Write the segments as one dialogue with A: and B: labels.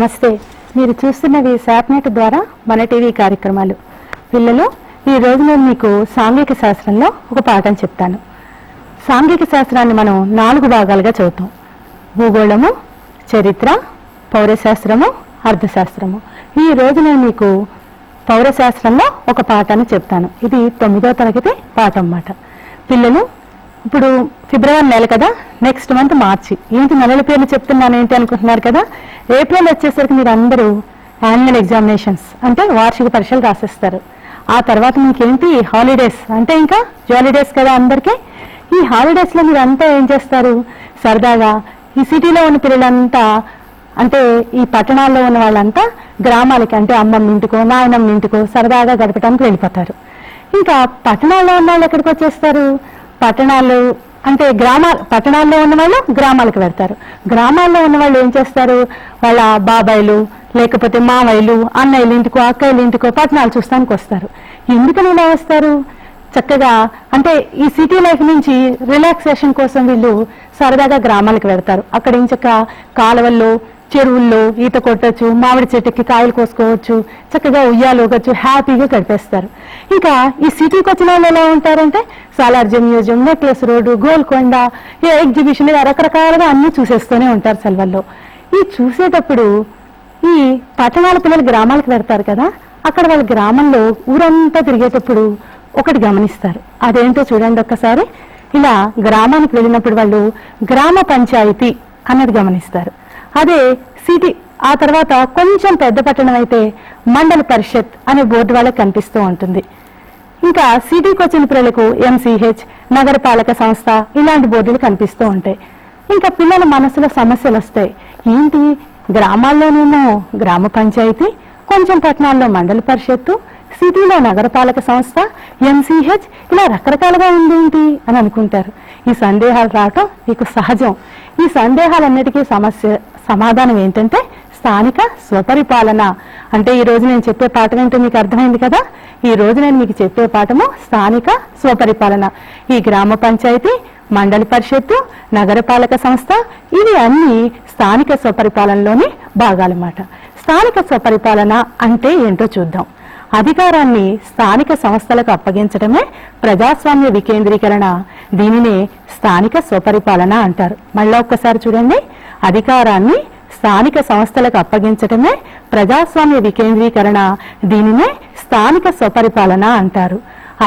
A: నమస్తే. మీరు చూస్తున్నవి శాప్నెట్ ద్వారా మన టీవీ కార్యక్రమాలు. పిల్లలు, ఈ రోజు నేను మీకు సాంఘిక శాస్త్రంలో ఒక పాఠం చెప్తాను. సాంఘిక శాస్త్రాన్ని మనం 4 భాగాలుగా చదువుతాం. భూగోళము, చరిత్ర, పౌరశాస్త్రము, అర్థశాస్త్రము. ఈ రోజు నేను మీకు పౌరశాస్త్రంలో ఒక పాఠాన్ని చెప్తాను. ఇది 9వ తరగతి పాఠం అన్నమాట. పిల్లలు, ఇప్పుడు ఫిబ్రవరి నెల కదా, నెక్స్ట్ మంత్ మార్చి. ఏంటి నెలల పేర్లు చెప్తున్నాను ఏంటి అనుకుంటున్నారు కదా. ఏప్రిల్ వచ్చేసరికి మీరు అందరూ యాన్యువల్ ఎగ్జామినేషన్స్ అంటే వార్షిక పరీక్షలు రాసేస్తారు. ఆ తర్వాత మీకేంటి హాలిడేస్ అంటే ఇంకా జాలిడేస్ కదా అందరికీ. ఈ హాలిడేస్లో మీరు అంతా ఏం చేస్తారు, సరదాగా ఈ సిటీలో ఉన్న పిల్లలంతా అంటే ఈ పట్టణాల్లో ఉన్న వాళ్ళంతా గ్రామాలకి అంటే అమ్మమ్మ ఇంటికో నాయనమ్మ ఇంటికో సరదాగా గడపడానికి వెళ్ళిపోతారు. ఇంకా పట్టణాల్లో ఉన్న వాళ్ళు ఎక్కడికి వచ్చేస్తారు, పట్టణాల్లో ఉన్న వాళ్ళు గ్రామాలకు వెళ్తారు. గ్రామాల్లో ఉన్న వాళ్ళు ఏం చేస్తారు, వాళ్ళ బాబాయిలు లేకపోతే మావయ్యలు అన్నయ్యల ఇంటికో అక్కయ్యల ఇంటికో పట్టణాలు చూస్తానికి వస్తారు. ఎందుకని ఇలా వస్తారు, చక్కగా అంటే ఈ సిటీ లైఫ్ నుంచి రిలాక్సేషన్ కోసం వీళ్ళు సరదాగా గ్రామాలకు వెళ్తారు. అక్కడ ఏం చక్క కాలువల్లో చెరువుల్లో ఈత కొట్టచ్చు, మామిడి చెట్టుకి కాయలు కోసుకోవచ్చు, చక్కగా ఉయ్యాలోగచ్చు, హ్యాపీగా గడిపేస్తారు. ఇంకా ఈ సిటీకి వచ్చిన వాళ్ళు ఎలా ఉంటారంటే Salarjung museum, necklace road, Golconda, exhibition ఇలా రకరకాలుగా అన్ని చూసేస్తూనే ఉంటారు సెలవుల్లో. ఈ చూసేటప్పుడు ఈ పట్టణాల పిల్లలు గ్రామాలకు వెళ్తారు కదా, అక్కడ వాళ్ళ గ్రామంలో ఊరంతా తిరిగేటప్పుడు ఒకటి గమనిస్తారు. అదేంటో చూడండి ఒక్కసారి. ఇలా గ్రామానికి వెళ్ళినప్పుడు వాళ్ళు గ్రామ పంచాయతీ అన్నది గమనిస్తారు. అదే సిటీ ఆ తర్వాత కొంచెం పెద్ద పట్టణం అయితే మండల పరిషత్ అనే బోర్డు వాళ్ళకి కనిపిస్తూ ఉంటుంది. ఇంకా సిటీకి వచ్చిన పిల్లలకు MCH, నగరపాలక సంస్థ ఇలాంటి బోర్డులు కనిపిస్తూ ఉంటాయి. ఇంకా పిల్లల మనసులో సమస్యలు వస్తాయి. ఏంటి, గ్రామాల్లోనేమో గ్రామ పంచాయతీ, కొంచెం పట్టణాల్లో మండల పరిషత్తు, సిటీలో నగరపాలక సంస్థ, MCH ఇలా రకరకాలుగా ఉంది అని అనుకుంటారు. ఈ సందేహాలు రావటం మీకు సహజం. ఈ సందేహాలన్నిటికీ సమాధానం ఏంటంటే స్థానిక స్వపరిపాలన. అంటే ఈ రోజు నేను చెప్పే పాఠం ఏంటో మీకు అర్థమైంది కదా. ఈ రోజు నేను మీకు చెప్పే పాఠము స్థానిక స్వపరిపాలన. ఈ గ్రామ పంచాయతీ, మండలి పరిషత్తు, నగరపాలక సంస్థ ఇవి అన్ని స్థానిక స్వపరిపాలనలోని భాగాలన్నమాట. స్థానిక స్వపరిపాలన అంటే ఏంటో చూద్దాం. అధికారాన్ని స్థానిక సంస్థలకు అప్పగించడమే ప్రజాస్వామ్య వికేంద్రీకరణ. దీనినే స్థానిక స్వపరిపాలన అంటారు. మళ్ళా ఒక్కసారి చూడండి. అధికారాన్ని స్థానిక సంస్థలకు అప్పగించడమే ప్రజాస్వామ్య వికేంద్రీకరణ. దీనినే స్థానిక స్వపరిపాలన అంటారు.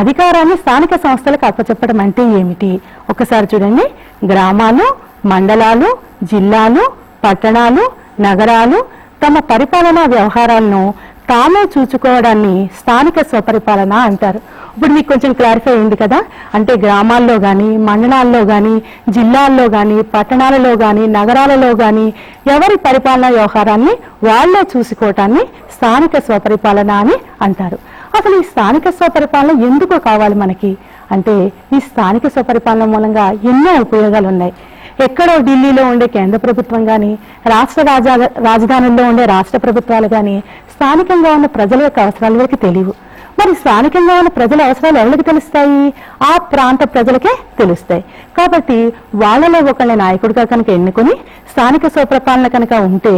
A: అధికారాన్ని స్థానిక సంస్థలకు అప్పచెప్పడం అంటే ఏమిటి ఒకసారి చూడండి. గ్రామాలు, మండలాలు, జిల్లాలు, పట్టణాలు, నగరాలు తమ పరిపాలనా వ్యవహారాలను తామే చూచుకోవడాన్ని స్థానిక స్వపరిపాలన అంటారు. ఇప్పుడు మీకు కొంచెం క్లారిఫై అయింది కదా. అంటే గ్రామాల్లో కానీ, మండలాల్లో కానీ, జిల్లాల్లో కానీ, పట్టణాలలో కానీ, నగరాలలో కానీ ఎవరి పరిపాలనా వ్యవహారాన్ని వాళ్లే చూసుకోవటాన్ని స్థానిక స్వపరిపాలన అని అంటారు. అసలు ఈ స్థానిక స్వపరిపాలన ఎందుకు కావాలి మనకి అంటే, ఈ స్థానిక స్వపరిపాలన మూలంగా ఎన్నో ఉపయోగాలు ఉన్నాయి. ఎక్కడో ఢిల్లీలో ఉండే కేంద్ర ప్రభుత్వం కానీ, రాష్ట్ర రాజధానుల్లో ఉండే రాష్ట్ర ప్రభుత్వాలు కానీ స్థానికంగా ఉన్న ప్రజల యొక్క అవసరాల వరకు తెలియవు. మరి స్థానికంగా ఉన్న ప్రజల అవసరాలు ఎవరికి తెలుస్తాయి, ఆ ప్రాంత ప్రజలకే తెలుస్తాయి. కాబట్టి వాళ్ళలో ఒకళ్ళ నాయకుడిగా కనుక ఎన్నుకొని స్థానిక స్వపరిపాలన కనుక ఉంటే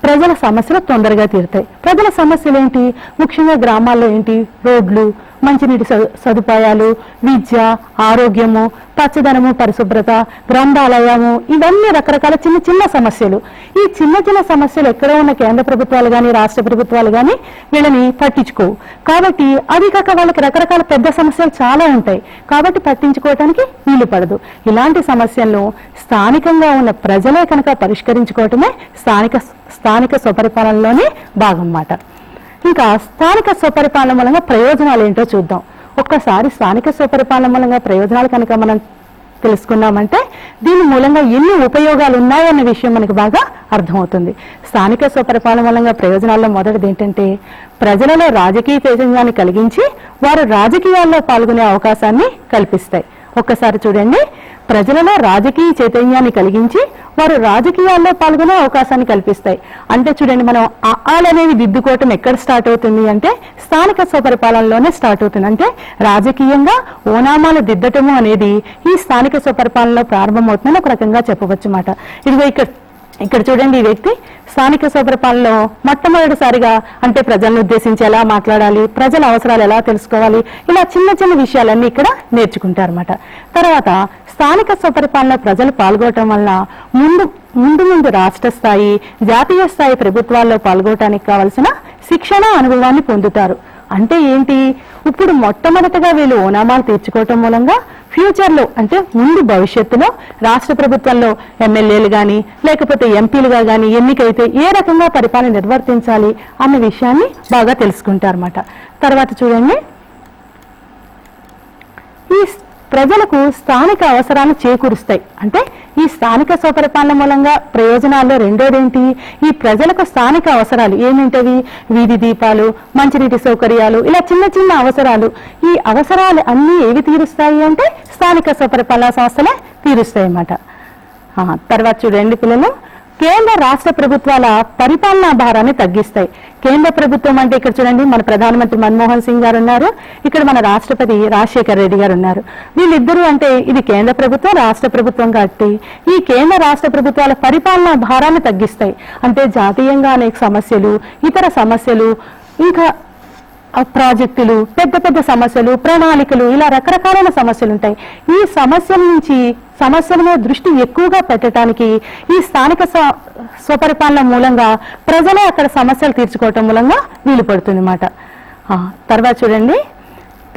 A: ప్రజల సమస్యలు తొందరగా తీరుతాయి. ప్రజల సమస్యలు ఏంటి, ముఖ్యంగా గ్రామాల్లో ఏంటి, రోడ్లు, మంచినీటి సదుపాయాలు, విద్య, ఆరోగ్యము, పచ్చదనము, పరిశుభ్రత, గ్రంథాలయము ఇవన్నీ రకరకాల చిన్న చిన్న సమస్యలు. ఈ చిన్న చిన్న సమస్యలు ఎక్కడో ఉన్న కేంద్ర ప్రభుత్వాలు కానీ, రాష్ట్ర ప్రభుత్వాలు కానీ వీళ్ళని పట్టించుకోవు. కాబట్టి అది కాక వాళ్ళకి రకరకాల పెద్ద సమస్యలు చాలా ఉంటాయి. కాబట్టి పట్టించుకోవటానికి వీలు పడదు. ఇలాంటి సమస్యలను స్థానికంగా ఉన్న ప్రజలే కనుక పరిష్కరించుకోవటమే స్థానిక స్వపరిపాలనలోనే భాగం అన్నమాట. ఇంకా స్థానిక స్వపరిపాలన మూలంగా ప్రయోజనాలు ఏంటో చూద్దాం. ఒక్కసారి స్థానిక స్వపరిపాలన మూలంగా ప్రయోజనాలు కనుక మనం తెలుసుకున్నామంటే దీని మూలంగా ఎన్ని ఉపయోగాలు ఉన్నాయన్న విషయం మనకు బాగా అర్థమవుతుంది. స్థానిక స్వపరిపాలన మూలంగా ప్రయోజనాల్లో మొదటిది ఏంటంటే ప్రజలలో రాజకీయ చైతన్యాన్ని కలిగించి వారు రాజకీయాల్లో పాల్గొనే అవకాశాన్ని కల్పిస్తాయి. ఒక్కసారి చూడండి. ప్రజలలో రాజకీయ చైతన్యాన్ని కలిగించి వారు రాజకీయాల్లో పాల్గొనే అవకాశాన్ని కల్పిస్తాయి. అంటే చూడండి, మనం అనేది దిద్దుకోవటం ఎక్కడ స్టార్ట్ అవుతుంది అంటే స్థానిక స్వపరిపాలనలోనే స్టార్ట్ అవుతుంది. అంటే రాజకీయంగా ఓనామాలు దిద్దటము అనేది ఈ స్థానిక స్వపరిపాలనలో ప్రారంభమవుతుందని ఒక రకంగా చెప్పవచ్చు అన్నమాట. ఇదిగో ఇక్కడ ఇక్కడ చూడండి, ఈ వ్యక్తి స్థానిక స్వపరిపాలనలో మొట్టమొదటిసారిగా అంటే ప్రజలను ఉద్దేశించి ఎలా మాట్లాడాలి, ప్రజల అవసరాలు ఎలా తెలుసుకోవాలి, ఇలా చిన్న చిన్న విషయాలన్నీ ఇక్కడ నేర్చుకుంటారన్నమాట. తర్వాత స్థానిక స్వపరిపాలన ప్రజలు పాల్గొనడం వల్ల ముందు రాష్ట్ర స్థాయి, జాతీయ స్థాయి ప్రభుత్వాల్లో పాల్గొనడానికి కావలసిన శిక్షణ అనుభవాన్ని పొందుతారు. అంటే ఏంటి, ఇప్పుడు మొట్టమొదటిగా వీళ్ళు ఓనామాలు తీర్చుకోవటం మూలంగా ఫ్యూచర్లో అంటే ముందు భవిష్యత్తులో రాష్ట్ర ప్రభుత్వంలో ఎమ్మెల్యేలు కానీ లేకపోతే ఎంపీలుగా కానీ ఎన్నికైతే ఏ రకంగా పరిపాలన నిర్వర్తించాలి అన్న విషయాన్ని బాగా తెలుసుకుంటారన్నమాట. తర్వాత చూడండి, ఈ ప్రజలకు స్థానిక అవసరాలు చేకూరుస్తాయి. అంటే ఈ స్థానిక స్వపరిపాలన మూలంగా ప్రయోజనాల్లో రెండోదేంటి, ఈ ప్రజలకు స్థానిక అవసరాలు ఏమింటవి, వీధి దీపాలు, మంచినీటి సౌకర్యాలు, ఇలా చిన్న చిన్న అవసరాలు. ఈ అవసరాలు అన్నీ ఏవి తీరుస్తాయి అంటే స్థానిక స్వపరిపాలన సంస్థలే తీరుస్తాయి అన్నమాట. తర్వాత చూడండి పిల్లలు, కేంద్ర రాష్ట్ర ప్రభుత్వాల పరిపాలనా భారాన్ని తగ్గిస్తాయి. కేంద్ర ప్రభుత్వం అంటే ఇక్కడ చూడండి, మన ప్రధానమంత్రి మన్మోహన్ సింగ్ గారు ఉన్నారు, ఇక్కడ మన రాష్ట్రపతి రాజశేఖర్ రెడ్డి గారు ఉన్నారు. వీళ్ళిద్దరూ అంటే ఇది కేంద్ర ప్రభుత్వం, రాష్ట్ర ప్రభుత్వం కాబట్టి ఈ కేంద్ర రాష్ట్ర ప్రభుత్వాల పరిపాలనా భారాన్ని తగ్గిస్తాయి. అంటే జాతీయంగా అనేక సమస్యలు, ఇతర సమస్యలు, ఇంకా ప్రాజెక్టులు, పెద్ద పెద్ద సమస్యలు, ప్రణాళికలు, ఇలా రకరకాలైన సమస్యలు ఉంటాయి. ఈ సమస్యల మీద దృష్టి ఎక్కువగా పెట్టడానికి ఈ స్థానిక స్వపరిపాలన మూలంగా ప్రజలే అక్కడ సమస్యలు తీర్చుకోవటం మూలంగా వీలు పడుతుంది అన్నమాట. తర్వాత చూడండి,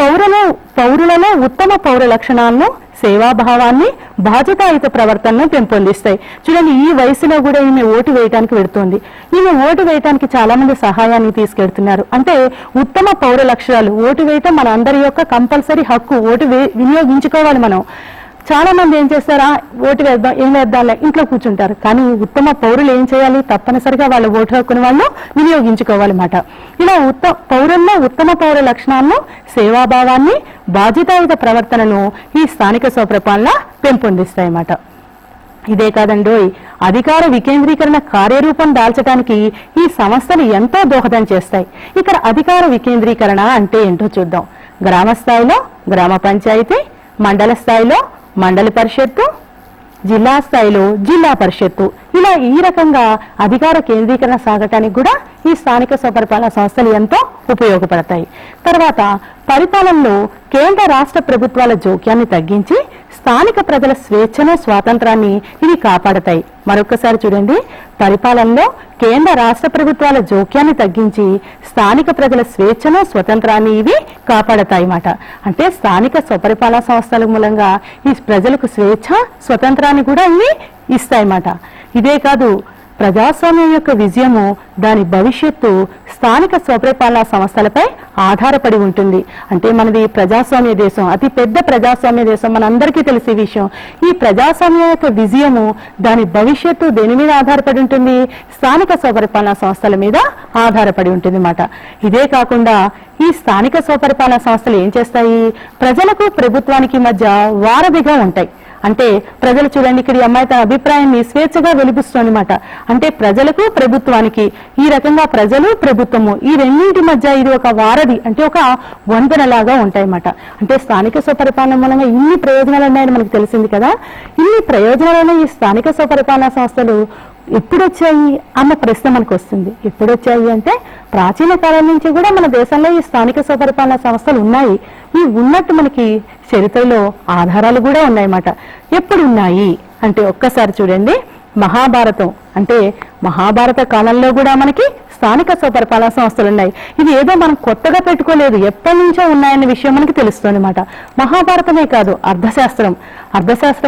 A: పౌరులలో ఉత్తమ పౌర లక్షణాలను, సేవాభావాన్ని, బాధ్యతాయుత ప్రవర్తనను పెంపొందిస్తాయి. చూడండి, ఈ వయసులో కూడా ఈమె ఓటు వేయడానికి వెళుతుంది. ఈమె ఓటు వేయడానికి చాలా మంది సహాయాన్ని తీసుకెళ్తున్నారు. అంటే ఉత్తమ పౌర లక్షణాలు, ఓటు వేయటం మన అందరి యొక్క కంపల్సరీ హక్కు, ఓటు వినియోగించుకోవాలి మనం. చాలా మంది ఏం చేస్తారా, ఓటు వేద్దాం, ఏం వేద్దాంలే, ఇంట్లో కూర్చుంటారు. కానీ ఉత్తమ పౌరులు ఏం చేయాలి, తప్పనిసరిగా వాళ్ళ ఓటు హక్కుని వాళ్ళు వినియోగించుకోవాలన్నమాట. ఇలా పౌరుల్లో ఉత్తమ పౌర లక్షణాలను, సేవాభావాన్ని, బాధ్యతాయుత ప్రవర్తనను ఈ స్థానిక స్వపరిపాలన పెంపొందిస్తాయన్నమాట. ఇదే కాదండోయ్, అధికార వికేంద్రీకరణ కార్యరూపం దాల్చడానికి ఈ సంస్థలు ఎంతో దోహదం చేస్తాయి. ఇక్కడ అధికార వికేంద్రీకరణ అంటే ఏంటో చూద్దాం. గ్రామ స్థాయిలో గ్రామ పంచాయతీ, మండల స్థాయిలో మండలి పరిషత్తు, జిల్లా స్థాయిలో జిల్లా పరిషత్తు, ఇలా ఈ రకంగా అధికార కేంద్రీకరణ సాగటానికి కూడా ఈ స్థానిక స్వపరిపాలన సంస్థలు ఎంతో ఉపయోగపడతాయి. తర్వాత పరిపాలనలో కేంద్ర రాష్ట్ర ప్రభుత్వాల జోక్యాన్ని తగ్గించి స్థానిక ప్రజల స్వేచ్ఛను, స్వాతంత్రాన్ని ఇవి కాపాడతాయి. మరొకసారి చూడండి, పరిపాలనలో కేంద్ర రాష్ట్ర ప్రభుత్వాల జోక్యాన్ని తగ్గించి స్థానిక ప్రజల స్వేచ్ఛను, స్వతంత్రాన్ని ఇవి కాపాడతాయి అన్నమాట. అంటే స్థానిక స్వపరిపాలన సంస్థల మూలంగా ఈ ప్రజలకు స్వేచ్ఛ, స్వతంత్రాన్ని కూడా ఇవి ఇస్తాయన్నమాట. ఇదే కాదు, ప్రజాస్వామ్యం యొక్క విజయము, దాని భవిష్యత్తు స్థానిక స్వపరిపాలనా సంస్థలపై ఆధారపడి ఉంటుంది. అంటే మనది ప్రజాస్వామ్య దేశం, అతి పెద్ద ప్రజాస్వామ్య దేశం, మనందరికీ తెలిసే విషయం. ఈ ప్రజాస్వామ్యం యొక్క విజయము, దాని భవిష్యత్తు దేని మీద ఆధారపడి ఉంటుంది, స్థానిక స్వపరిపాలనా సంస్థల మీద ఆధారపడి ఉంటుంది అన్నమాట. ఇదే కాకుండా ఈ స్థానిక స్వపరిపాలనా సంస్థలు ఏం చేస్తాయి, ప్రజలకు ప్రభుత్వానికి మధ్య వారధిగా ఉంటాయి. అంటే ప్రజలు చూడండి, ఇక్కడ ఈ అమ్మాయి తన అభిప్రాయాన్ని స్వేచ్ఛగా వెలిపిస్తుందన్నమాట. అంటే ప్రజలకు ప్రభుత్వానికి, ఈ రకంగా ప్రజలు ప్రభుత్వము ఈ రెండింటి మధ్య ఇది ఒక వారధి, అంటే ఒక వంతెనలాగా ఉంటాయన్నమాట. అంటే స్థానిక స్వపరిపాలన మూలంగా ఇన్ని ప్రయోజనాలు ఉన్నాయని మనకు తెలిసింది కదా. ఇన్ని ప్రయోజనాలైన ఈ స్థానిక స్వపరిపాలన సంస్థలు ఎప్పుడు వచ్చాయి అన్న ప్రశ్న మనకు వస్తుంది. ఎప్పుడు వచ్చాయి అంటే ప్రాచీన కాలం నుంచి కూడా మన దేశంలో ఈ స్థానిక స్వపరిపాలన సంస్థలు ఉన్నాయి. ఈ ఉన్నట్టు మనకి చరిత్రలో ఆధారాలు కూడా ఉన్నాయన్నమాట. ఎప్పుడు ఉన్నాయి అంటే ఒక్కసారి చూడండి, మహాభారతం అంటే మహాభారత కాలంలో కూడా మనకి స్థానిక స్వపరిపాలన సంస్థలు ఉన్నాయి. ఇది ఏదో మనం కొత్తగా పెట్టుకోలేదు, ఎప్పటి నుంచో ఉన్నాయన్న విషయం మనకి తెలుస్తుంది అన్నమాట. మహాభారతమే కాదు, అర్థశాస్త్రం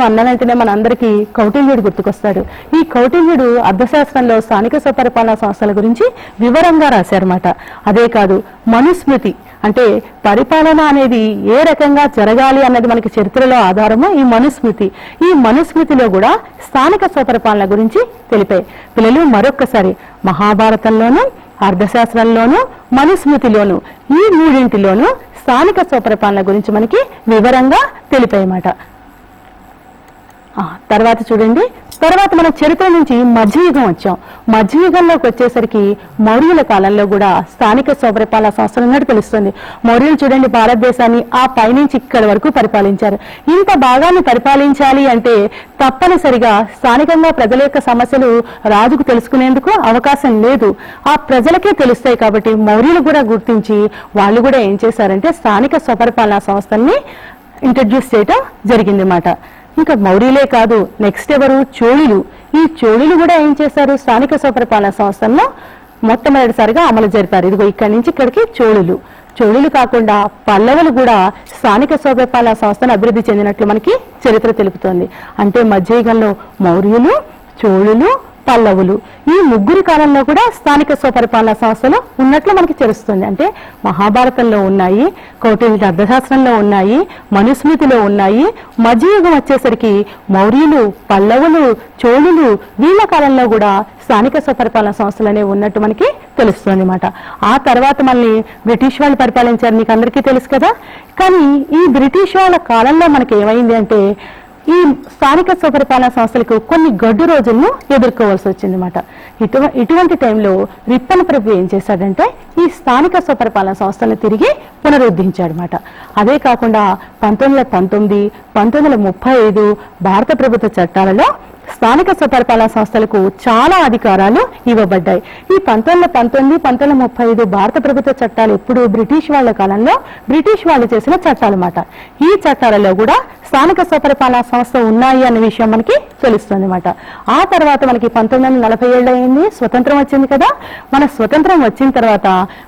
A: అన్నదంటేనే మన అందరికీ కౌటిల్యుడు గుర్తుకొస్తాడు. ఈ కౌటిల్యుడు అర్థశాస్త్రంలో స్థానిక స్వపరిపాలన సంస్థల గురించి వివరంగా రాశారన్నమాట. అదే కాదు, మనుస్మృతి అంటే పరిపాలన అనేది ఏ రకంగా జరగాలి అన్నది మనకి చరిత్రలో ఆధారము ఈ మనుస్మృతి. ఈ మనుస్మృతిలో కూడా స్థానిక స్వపరిపాలన గురించి తెలిపాయి. పిల్లలు మరొక్కసారి మహాభారతంలోనూ, అర్థశాస్త్రంలోనూ, మనుస్మృతిలోనూ, ఈ మూడింటిలోనూ స్థానిక స్వపరిపాలన గురించి మనకి వివరంగా తెలిపాయన్నమాట. తర్వాత చూడండి, తర్వాత మన చరిత్ర నుంచి మధ్యయుగం వచ్చాం. మధ్యయుగంలోకి వచ్చేసరికి మౌర్యుల కాలంలో కూడా స్థానిక స్వపరిపాలన సంస్థలు ఉన్నట్టు తెలుస్తుంది. మౌర్యులు చూడండి, భారతదేశాన్ని ఆ పైనుంచి ఇక్కడి వరకు పరిపాలించారు. ఇంత భాగాన్ని పరిపాలించాలి అంటే తప్పనిసరిగా స్థానికంగా ప్రజల యొక్క సమస్యలు రాజుకు తెలుసుకునేందుకు అవకాశం లేదు. ఆ ప్రజలకే తెలుస్తాయి కాబట్టి మౌర్యులు కూడా గుర్తించి వాళ్ళు కూడా ఏం చేశారంటే స్థానిక స్వపరిపాలన సంస్థల్ని ఇంట్రడ్యూస్ చేయటం జరిగింది అన్నమాట. ఇంకా మౌర్యులే కాదు, నెక్స్ట్ ఎవరు? చోళులు. ఈ చోళులు కూడా ఏం చేశారు? స్థానిక స్వపరిపాలన సంస్థలను మొట్టమొదటిసారిగా అమలు జరిపారు. ఇదిగో ఇక్కడి నుంచి ఇక్కడికి చోళులు. చోళులు కాకుండా పల్లవులు కూడా స్థానిక స్వపరిపాలన సంస్థను అభివృద్ధి చెందినట్లు మనకి చరిత్ర తెలుపుతోంది. అంటే మధ్యయుగంలో మౌర్యులు, చోళులు, పల్లవులు ఈ ముగ్గురి కాలంలో కూడా స్థానిక స్వపరిపాలన సంస్థలు ఉన్నట్లు మనకి తెలుస్తుంది. అంటే మహాభారతంలో ఉన్నాయి, కౌటిల్య అర్థశాస్త్రంలో ఉన్నాయి, మనుస్మృతిలో ఉన్నాయి. మధ్యయుగం వచ్చేసరికి మౌర్యులు, పల్లవులు, చోళులు వీళ్ళ కాలంలో కూడా స్థానిక స్వపరిపాలన సంస్థలు అనేవి ఉన్నట్టు మనకి తెలుస్తుంది అన్నమాట. ఆ తర్వాత మళ్ళీ బ్రిటిష్ వాళ్ళు పరిపాలించారు, మీకు అందరికీ తెలుసు కదా. కానీ ఈ బ్రిటిష్ వాళ్ళ కాలంలో మనకి ఏమైంది అంటే ఈ స్థానిక స్వపరిపాలన సంస్థలకు కొన్ని గడ్డు రోజులను ఎదుర్కోవాల్సి వచ్చింది అన్నమాట. ఇటువంటి టైంలో రిప్పన ప్రభు ఏం చేశాడంటే ఈ స్థానిక స్వపరిపాలన సంస్థలను తిరిగి పునరుద్ధరించాడనమాట. అదే కాకుండా 1919, 1935 భారత ప్రభుత్వ చట్టాలలో స్థానిక స్వపరిపాలన సంస్థలకు చాలా అధికారాలు ఇవ్వబడ్డాయి. ఈ 1919, 1935 భారత ప్రభుత్వ చట్టాలు ఎప్పుడు బ్రిటిష్ వాళ్ళ కాలంలో బ్రిటిష్ వాళ్ళు చేసిన చట్టాలు అన్నమాట. ఈ చట్టాలలో కూడా స్థానిక స్వపరిపాలన సంస్థ ఉన్నాయి అనే విషయం మనకి తెలుస్తుంది అన్నమాట. ఆ తర్వాత మనకి 1947 అయింది, స్వతంత్రం వచ్చింది కదా. మన స్వతంత్రం వచ్చిన తర్వాత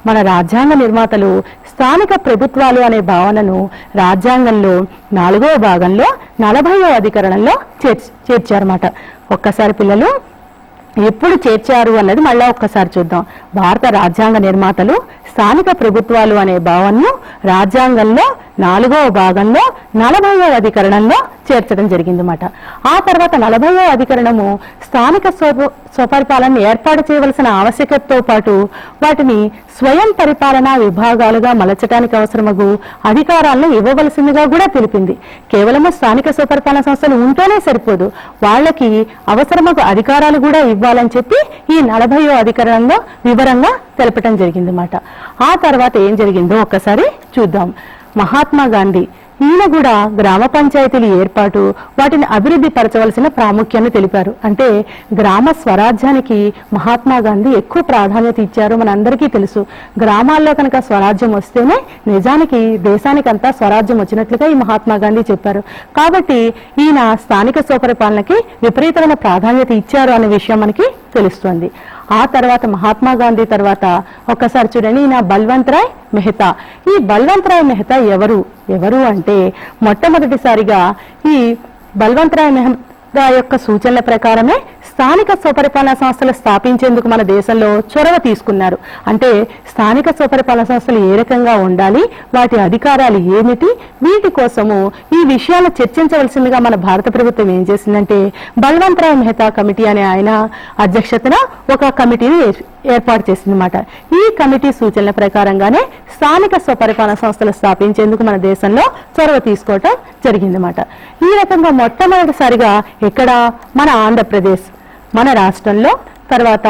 A: మన రాజ్యాంగ నిర్మాతలు స్థానిక ప్రభుత్వాలు అనే భావనను రాజ్యాంగంలో 4వ భాగంలో 40వ అధికరణంలో చేర్చారన్నమాట. ఒక్కసారి పిల్లలు ఎప్పుడు చేర్చారు అన్నది మళ్ళా ఒక్కసారి చూద్దాం. భారత రాజ్యాంగ నిర్మాతలు స్థానిక ప్రభుత్వాలు అనే భావనను రాజ్యాంగంలో 4వ భాగంలో 40వ అధికరణంలో చేర్చడం జరిగిందన్నమాట. ఆ తర్వాత 40వ అధికరణము స్థానిక స్వపరిపాలన ఏర్పాటు చేయవలసిన ఆవశ్యకతతో పాటు వాటిని స్వయం పరిపాలనా విభాగాలుగా మలచడానికి అవసరమగు అధికారాలను ఇవ్వవలసిందిగా కూడా తెలిపింది. కేవలము స్థానిక స్వపరిపాలన సంస్థలు ఉంటేనే సరిపోదు, వాళ్ళకి అవసరమగు అధికారాలు కూడా ఇవ్వాలని చెప్పి ఈ 40వ అధికరణంలో వివరంగా తెలపటం జరిగిందన్నమాట. ఆ తర్వాత ఏం జరిగిందో ఒక్కసారి చూద్దాం. మహాత్మా గాంధీ ఈయన కూడా గ్రామ పంచాయతీల ఏర్పాటు వాటిని అభివృద్ధి పరచవలసిన ప్రాముఖ్యాన్ని తెలిపారు. అంటే గ్రామ స్వరాజ్యానికి మహాత్మా గాంధీ ఎక్కువ ప్రాధాన్యత ఇచ్చారు. మనందరికీ తెలుసు, గ్రామాల్లో కనుక స్వరాజ్యం వస్తేనే నిజానికి దేశానికి అంతా స్వరాజ్యం వచ్చినట్లుగా ఈ మహాత్మా గాంధీ చెప్పారు. కాబట్టి ఈయన స్థానిక స్వపరిపాలనకి విపరీతమైన ప్రాధాన్యత ఇచ్చారు అనే విషయం మనకి తెలుస్తుంది. ఆ తర్వాత మహాత్మా గాంధీ తర్వాత ఒక్కసారి చూడండి, ఈయన బల్వంత్ రాయ్ మెహతా. ఈ బల్వంత్ రాయ్ మెహతా ఎవరు అంటే మొట్టమొదటిసారిగా ఈ బల్వంత్ రాయ్ మెహతా యొక్క సూచనల ప్రకారమే స్థానిక స్వపరిపాలన సంస్థలు స్థాపించేందుకు మన దేశంలో చొరవ తీసుకున్నారు. అంటే స్థానిక స్వపరిపాలన సంస్థలు ఏ రకంగా ఉండాలి, వాటి అధికారాలు ఏమిటి, వీటి కోసము ఈ విషయాలు చర్చించవలసిందిగా మన భారత ప్రభుత్వం ఏం చేసిందంటే బల్వంత్ రాయ్ మెహతా కమిటీ అనే ఆయన అధ్యక్షతన ఒక కమిటీని ఏర్పాటు చేసిందన్నమాట. ఈ కమిటీ సూచనల ప్రకారంగానే స్థానిక స్వపరిపాలన సంస్థలు స్థాపించేందుకు మన దేశంలో చొరవ తీసుకోవటం జరిగిందన్నమాట. ఈ రకంగా మొట్టమొదటిసారిగా ఇక్కడ మన ఆంధ్రప్రదేశ్ మన రాష్ట్రంలో, తర్వాత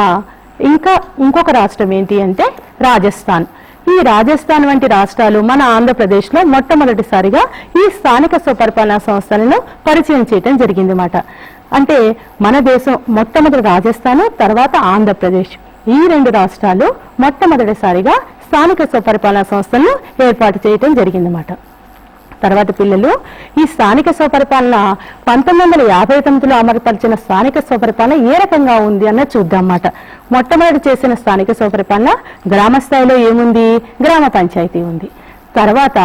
A: ఇంకొక రాష్ట్రం ఏంటి అంటే రాజస్థాన్. ఈ రాజస్థాన్ వంటి రాష్ట్రాలు మన ఆంధ్రప్రదేశ్లో మొట్టమొదటిసారిగా ఈ స్థానిక స్వపరిపాలన సంస్థలను పరిచయం చేయడం జరిగిందన్నమాట. అంటే మన దేశం మొట్టమొదటి రాజస్థాన్, తర్వాత ఆంధ్రప్రదేశ్, ఈ 2 రాష్ట్రాలు మొట్టమొదటిసారిగా స్థానిక స్వపరిపాలన సంస్థలను ఏర్పాటు చేయడం జరిగిందన్నమాట. తర్వాత పిల్లలు ఈ స్థానిక స్వపరిపాలన 1959లో అమలుపరిచిన స్థానిక స్వపరిపాలన ఏ రకంగా ఉంది అన్న చూద్దాం అన్నమాట. మొట్టమొదటి చేసిన స్థానిక స్వపరిపాలన గ్రామ స్థాయిలో ఏముంది? గ్రామ పంచాయతీ ఉంది. తర్వాత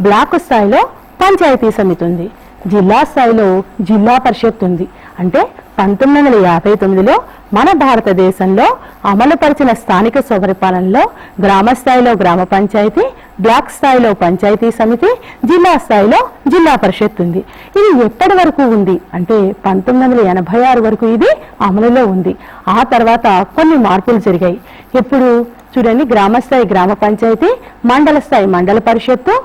A: బ్లాక్ స్థాయిలో పంచాయతీ సమితి ఉంది. జిల్లా స్థాయిలో జిల్లా పరిషత్ ఉంది. అంటే 1959లో మన భారతదేశంలో అమలుపరిచిన స్థానిక స్వపరిపాలనలో గ్రామ స్థాయిలో గ్రామ పంచాయతీ, బ్లాక్ స్థాయిలో పంచాయతీ సమితి, జిల్లా స్థాయిలో జిల్లా పరిషత్ ఉంది. ఇది ఎప్పటి వరకు ఉంది అంటే 1986 వరకు ఇది అమలులో ఉంది. ఆ తర్వాత కొన్ని మార్పులు జరిగాయి. ఇప్పుడు చూడండి, గ్రామ స్థాయి గ్రామ పంచాయతీ, మండల స్థాయి మండల పరిషత్తు,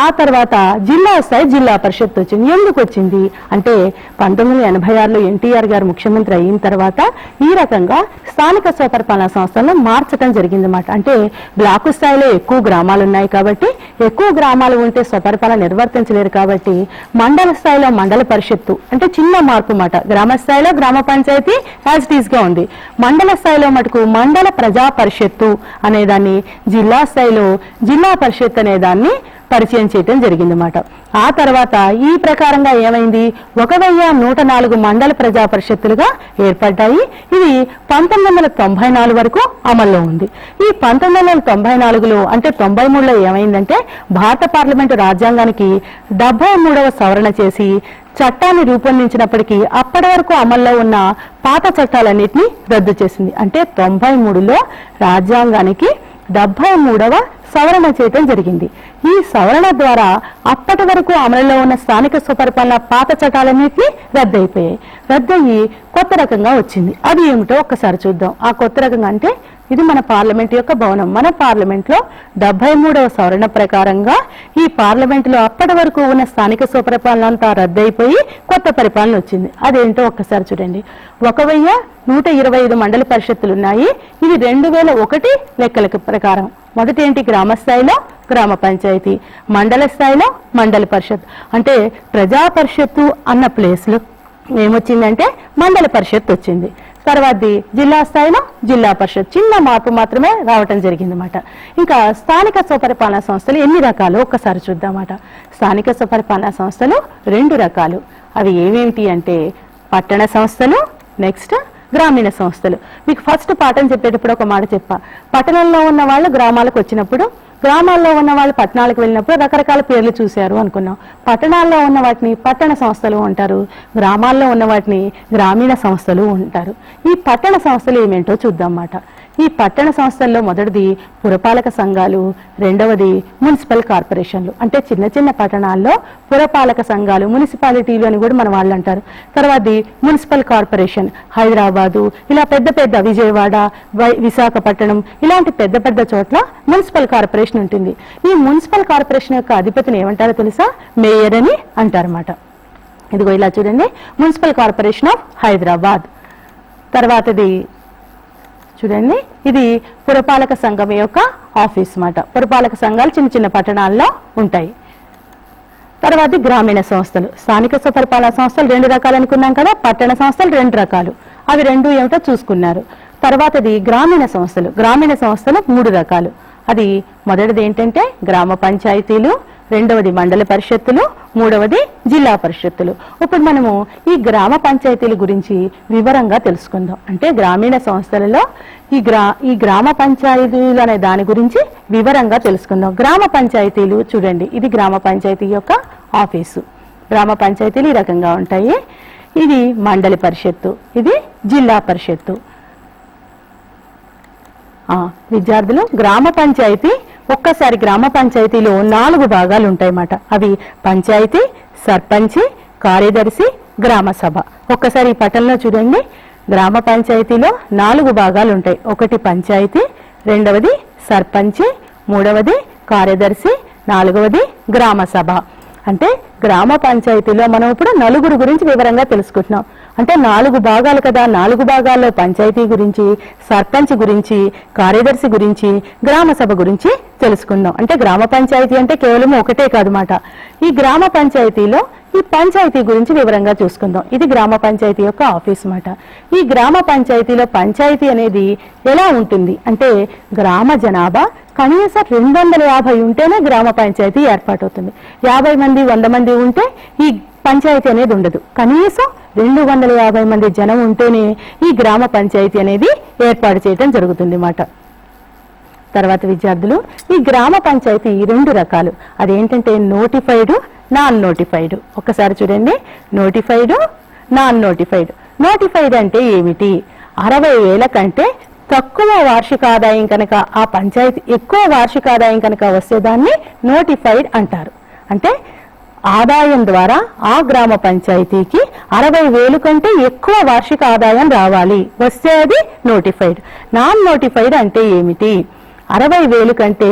A: ఆ తర్వాత జిల్లా స్థాయి జిల్లా పరిషత్ వచ్చింది. ఎందుకు వచ్చింది అంటే 1986లో ఎన్టీఆర్ గారు ముఖ్యమంత్రి అయిన తర్వాత ఈ రకంగా స్థానిక స్వపరిపాలనా సంస్థలను మార్చడం జరిగిందన్నమాట. అంటే బ్లాకు స్థాయిలో ఎక్కువ గ్రామాలు ఉన్నాయి కాబట్టి, ఎక్కువ గ్రామాలు ఉంటే స్వపరిపాలన నిర్వర్తించలేరు కాబట్టి మండల స్థాయిలో మండల పరిషత్తు అంటే చిన్న మార్పు మాట. గ్రామ స్థాయిలో గ్రామ పంచాయతీ యాజ్ ఇట్ ఈస్ గా ఉంది. మండల స్థాయిలో మటుకు మండల ప్రజా పరిషత్తు అనేదాన్ని, జిల్లా స్థాయిలో జిల్లా పరిషత్ అనేదాన్ని పరిచయం చేయడం జరిగిందన్నమాట. ఆ తర్వాత ఈ ప్రకారంగా ఏమైంది, 1104 మండల ప్రజా పరిషత్తులుగా ఏర్పడ్డాయి. ఇది 1994 వరకు అమల్లో ఉంది. ఈ 1994లో అంటే 93లో ఏమైందంటే భారత పార్లమెంటు రాజ్యాంగానికి 73వ సవరణ చేసి చట్టాన్ని రూపొందించినప్పటికీ అప్పటి వరకు అమల్లో ఉన్న పాత చట్టాలన్నింటినీ రద్దు చేసింది. అంటే 93లో రాజ్యాంగానికి 73వ సవరణ చేయడం జరిగింది. ఈ సవరణ ద్వారా అప్పటి వరకు అమలులో ఉన్న స్థానిక స్వపరిపాలన పాత చట్టాలన్నింటినీ రద్దయిపోయాయి. రద్దయి కొత్త రకంగా వచ్చింది. అది ఏమిటో ఒక్కసారి చూద్దాం. ఆ కొత్త రకంగా అంటే ఇది మన పార్లమెంట్ యొక్క భవనం. మన పార్లమెంట్ లో 73వ సవరణ ప్రకారంగా ఈ పార్లమెంట్ లో అప్పటి వరకు ఉన్న స్థానిక స్వపరిపాలన అంతా రద్దయిపోయి కొత్త పరిపాలన వచ్చింది. అదేంటో ఒక్కసారి చూడండి. 1125 మండల పరిషత్తులు ఉన్నాయి. ఇవి 2001 లెక్కల ప్రకారం మొదటి ఏంటి, గ్రామ స్థాయిలో గ్రామ పంచాయతీ, మండల స్థాయిలో మండల పరిషత్. అంటే ప్రజా పరిషత్తు అన్న ప్లేస్ లో ఏమొచ్చిందంటే మండల పరిషత్ వచ్చింది. తర్వాత జిల్లా స్థాయిలో జిల్లా పరిషత్, చిన్న మార్పు మాత్రమే రావటం జరిగిందన్నమాట. ఇంకా స్థానిక స్వపరిపాలనా సంస్థలు ఎన్ని రకాలు ఒక్కసారి చూద్దామట. స్థానిక స్వపరిపాలనా సంస్థలు 2 రకాలు. అవి ఏమేమిటి అంటే పట్టణ సంస్థలు, నెక్స్ట్ గ్రామీణ సంస్థలు. మీకు ఫస్ట్ పాఠం చెప్పేటప్పుడు ఒక మాట చెప్పా, పట్టణంలో ఉన్న వాళ్ళు గ్రామాలకు వచ్చినప్పుడు, గ్రామాల్లో ఉన్న వాళ్ళు పట్టణాలకు వెళ్ళినప్పుడు రకరకాల పేర్లు చూశారు అనుకున్నాం. పట్టణాల్లో ఉన్న వాటిని పట్టణ సంస్థలు అంటారు, గ్రామాల్లో ఉన్న వాటిని గ్రామీణ సంస్థలు అంటారు. ఈ పట్టణ సంస్థలు ఏమేంటో చూద్దామన్నమాట. ఈ పట్టణ సంస్థల్లో మొదటిది పురపాలక సంఘాలు, రెండవది మున్సిపల్ కార్పొరేషన్లు. అంటే చిన్న చిన్న పట్టణాల్లో పురపాలక సంఘాలు, మున్సిపాలిటీలు అని కూడా మన వాళ్ళు అంటారు. తర్వాతది మున్సిపల్ కార్పొరేషన్, హైదరాబాదు, ఇలా పెద్ద పెద్ద విజయవాడ, విశాఖపట్నం ఇలాంటి పెద్ద పెద్ద చోట్ల మున్సిపల్ కార్పొరేషన్ ఉంటుంది. ఈ మున్సిపల్ కార్పొరేషన్ యొక్క అధిపతిని ఏమంటారో తెలుసా, మేయర్ అని అంటారన్నమాట. ఇదిగో ఇలా చూడండి, మున్సిపల్ కార్పొరేషన్ ఆఫ్ హైదరాబాద్. తర్వాతది చూడండి, ఇది పురపాలక సంఘం యొక్క ఆఫీస్ మాట. పురపాలక సంఘాలు చిన్న చిన్న పట్టణాల్లో ఉంటాయి. తర్వాత గ్రామీణ సంస్థలు. స్థానిక స్వపరిపాలన సంస్థలు 2 రకాలు అనుకున్నాం కదా, పట్టణ సంస్థలు 2 రకాలు. అవి 2 ఏమిటో చూసుకున్నారు. తర్వాతది గ్రామీణ సంస్థలు. గ్రామీణ సంస్థలు 3 రకాలు. అది మొదటిది ఏంటంటే గ్రామ పంచాయతీలు, రెండవది మండల పరిషత్తులు, మూడవది జిల్లా పరిషత్తులు. ఇప్పుడు మనము ఈ గ్రామ పంచాయతీల గురించి వివరంగా తెలుసుకుందాం. అంటే గ్రామీణ సంస్థలలో ఈ గ్రామ పంచాయతీలు అనే దాని గురించి వివరంగా తెలుసుకుందాం. గ్రామ పంచాయతీలు చూడండి, ఇది గ్రామ పంచాయతీ యొక్క ఆఫీసు. గ్రామ పంచాయతీలు ఈ రకంగా ఉంటాయి. ఇది మండలి పరిషత్తు, ఇది జిల్లా పరిషత్తు. విద్యార్థులు, గ్రామ పంచాయతీ ఒక్కసారి గ్రామ పంచాయతీలో 4 భాగాలు ఉంటాయన్నమాట. అవి పంచాయతీ, సర్పంచి, కార్యదర్శి, గ్రామ సభ. ఒక్కసారి ఈ పటంలో చూడండి, గ్రామ పంచాయతీలో 4 భాగాలు ఉంటాయి. ఒకటి పంచాయతీ, రెండవది సర్పంచి, మూడవది కార్యదర్శి, నాలుగవది గ్రామ సభ. అంటే గ్రామ పంచాయతీలో మనం ఇప్పుడు 4 గురించి వివరంగా తెలుసుకుంటున్నాం. అంటే 4 భాగాలు కదా, 4 భాగాల్లో పంచాయతీ గురించి, సర్పంచ్ గురించి, కార్యదర్శి గురించి, గ్రామ సభ గురించి తెలుసుకుందాం. అంటే గ్రామ పంచాయతీ అంటే కేవలం ఒకటే కాదన్నమాట. ఈ గ్రామ పంచాయతీలో ఈ పంచాయతీ గురించి వివరంగా చూసుకుందాం. ఇది గ్రామ పంచాయతీ యొక్క ఆఫీస్ మాట. ఈ గ్రామ పంచాయతీలో పంచాయతీ అనేది ఎలా ఉంటుంది అంటే గ్రామ జనాభా కనీసం 250 ఉంటేనే గ్రామ పంచాయతీ ఏర్పాటవుతుంది. 50 మంది 100 మంది ఉంటే ఈ పంచాయతీ అనేది ఉండదు. కనీసం 250 మంది జనం ఉంటేనే ఈ గ్రామ పంచాయతీ అనేది ఏర్పాటు చేయడం జరుగుతుంది మాట. తర్వాత విద్యార్థులు, ఈ గ్రామ పంచాయతీ 2 రకాలు. అదేంటంటే నోటిఫైడ్, నాన్ నోటిఫైడ్. ఒక్కసారి చూడండి, నోటిఫైడ్, నాన్ నోటిఫైడ్. నోటిఫైడ్ అంటే ఏమిటి? 60,000 కంటే తక్కువ వార్షిక ఆదాయం కనుక ఆ పంచాయతీ ఎక్కువ వార్షిక ఆదాయం కనుక వస్తే దాన్ని నోటిఫైడ్ అంటారు. అంటే ఆదాయం ద్వారా ఆ గ్రామ పంచాయతీకి 60,000 కంటే ఎక్కువ వార్షిక ఆదాయం రావాలి, వస్తే అది నోటిఫైడ్. నాన్ నోటిఫైడ్ అంటే ఏమిటి? 60,000 కంటే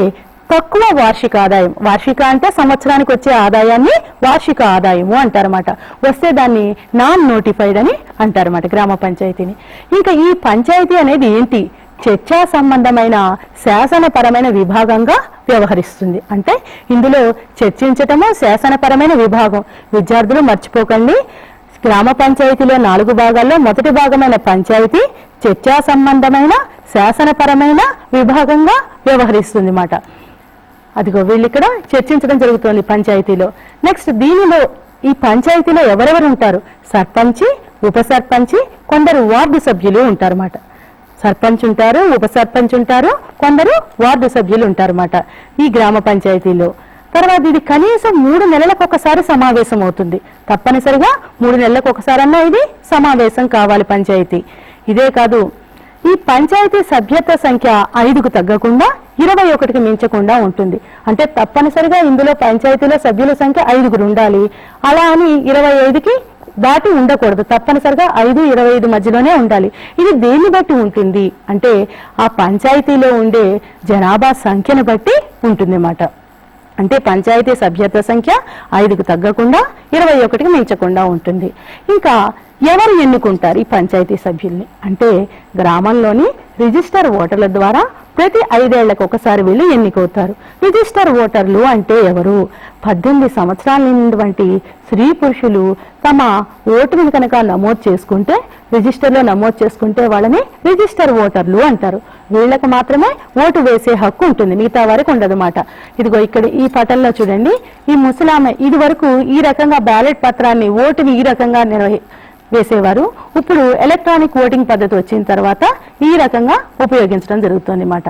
A: తక్కువ వార్షిక ఆదాయం, వార్షిక అంటే సంవత్సరానికి వచ్చే ఆదాయాన్ని వార్షిక ఆదాయము అంటారన్నమాట. వస్తే దాన్ని నాన్ నోటిఫైడ్ అని అంటారన్నమాట గ్రామ పంచాయతీని. ఇంకా ఈ పంచాయతీ అనేది ఏంటి? చర్చా సంబంధమైన శాసనపరమైన విభాగంగా వ్యవహరిస్తుంది. అంటే ఇందులో చర్చించటము శాసనపరమైన విభాగం. విద్యార్థులు మర్చిపోకండి, గ్రామ పంచాయతీలో 4 భాగాల్లో మొదటి భాగమైన పంచాయతీ చర్చా సంబంధమైన శాసనపరమైన విభాగంగా వ్యవహరిస్తుంది అన్నమాట. అదిగో వీళ్ళు ఇక్కడ చర్చించడం జరుగుతుంది పంచాయతీలో. నెక్స్ట్ దీనిలో ఈ పంచాయతీలో ఎవరెవరు ఉంటారు? సర్పంచి, ఉప సర్పంచి, కొందరు వార్డు సభ్యులు ఉంటారన్నమాట. సర్పంచ్ ఉంటారు, ఉప సర్పంచ్ ఉంటారు, కొందరు వార్డు సభ్యులు ఉంటారన్నమాట ఈ గ్రామ పంచాయతీలో. తర్వాత ఇది కనీసం 3 నెలలకు ఒకసారి సమావేశం అవుతుంది. తప్పనిసరిగా 3 నెలలకు ఒకసారన్నా ఇది సమావేశం కావాలి పంచాయతీ. ఇదే కాదు, ఈ పంచాయతీ సభ్యత్వ సంఖ్య 5కు తగ్గకుండా 21కి మించకుండా ఉంటుంది. అంటే తప్పనిసరిగా ఇందులో పంచాయతీలో సభ్యుల సంఖ్య 5 ఉండాలి. అలా అని 25కి దాటి ఉండకూడదు. తప్పనిసరిగా 5-25 మధ్యలోనే ఉండాలి. ఇది దేన్ని బట్టి ఉంటుంది అంటే ఆ పంచాయతీలో ఉండే జనాభా సంఖ్యను బట్టి ఉంటుంది అన్నమాట. అంటే పంచాయతీ సభ్యత్వ సంఖ్య 5కు తగ్గకుండా 21కి మించకుండా ఉంటుంది. ఇంకా ఎవరు ఎన్నుకుంటారు ఈ పంచాయతీ సభ్యుల్ని అంటే గ్రామంలోని రిజిస్టర్ ఓటర్ల ద్వారా ప్రతి 5 ఏళ్లకు ఒకసారి వీళ్ళు ఎన్నికవుతారు. రిజిస్టర్ ఓటర్లు అంటే ఎవరు? 18 సంవత్సరాల నిండినటువంటి స్త్రీ పురుషులు తమ ఓటుని కనుక నమోదు చేసుకుంటే, రిజిస్టర్లో నమోదు చేసుకుంటే వాళ్ళని రిజిస్టర్ ఓటర్లు అంటారు. వీళ్ళకి మాత్రమే ఓటు వేసే హక్కు ఉంటుంది, మిగతా వారికి ఉండదన్నమాట. ఇదిగో ఇక్కడ ఈ పటంలో చూడండి, ఈ ముసలామె ఇది వరకు ఈ రకంగా బ్యాలెట్ పత్రాన్ని ఓటుని ఈ రకంగా వేసేవారు. ఇప్పుడు ఎలక్ట్రానిక్ ఓటింగ్ పద్ధతి వచ్చిన తర్వాత ఈ రకంగా ఉపయోగించడం జరుగుతుంది అన్నమాట.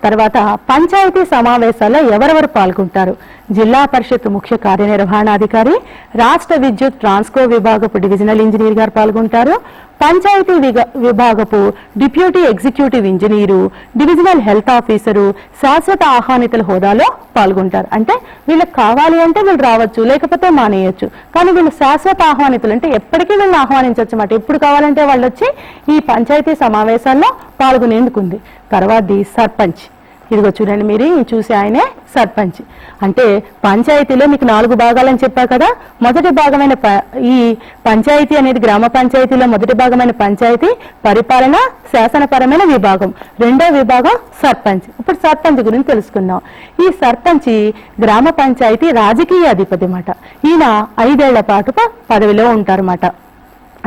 A: తర్వాత పంచాయతీ సమావేశాల్లో ఎవరెవరు పాల్గొంటారు? జిల్లా పరిషత్ ముఖ్య కార్యనిర్వహణాధికారి, రాష్ట్ర విద్యుత్ ట్రాన్స్కో విభాగపు డివిజనల్ ఇంజనీర్ గారు పాల్గొంటారు. పంచాయతీ విభాగపు deputy executive engineer, divisional health officer శాశ్వత ఆహ్వానితుల హోదాలో పాల్గొంటారు. అంటే వీళ్ళకి కావాలి అంటే వీళ్ళు రావచ్చు, లేకపోతే మానేయచ్చు. కానీ వీళ్ళు శాశ్వత ఆహ్వానితులు అంటే ఎప్పటికీ వీళ్ళని ఆహ్వానించవచ్చు అన్నమాట. ఎప్పుడు కావాలంటే వాళ్ళు వచ్చి ఈ పంచాయతీ సమావేశాల్లో పాల్గొనేందుకుంది. తర్వాతది సర్పంచ్. ఇదిగో చూడండి, మీరు చూసి ఆయనే సర్పంచ్. అంటే పంచాయతీలో మీకు 4 భాగాలని చెప్పా కదా. మొదటి భాగమైన ఈ పంచాయతీ అనేది గ్రామ పంచాయతీలో మొదటి భాగమైన పంచాయతీ పరిపాలన శాసనపరమైన విభాగం. రెండో విభాగం సర్పంచ్. ఇప్పుడు సర్పంచ్ గురించి తెలుసుకుందాం. ఈ సర్పంచ్ గ్రామ పంచాయతీ రాజకీయ అధిపతి అన్నమాట. ఈయన 5 ఏళ్ల పాటు పదవిలో ఉంటారన్నమాట.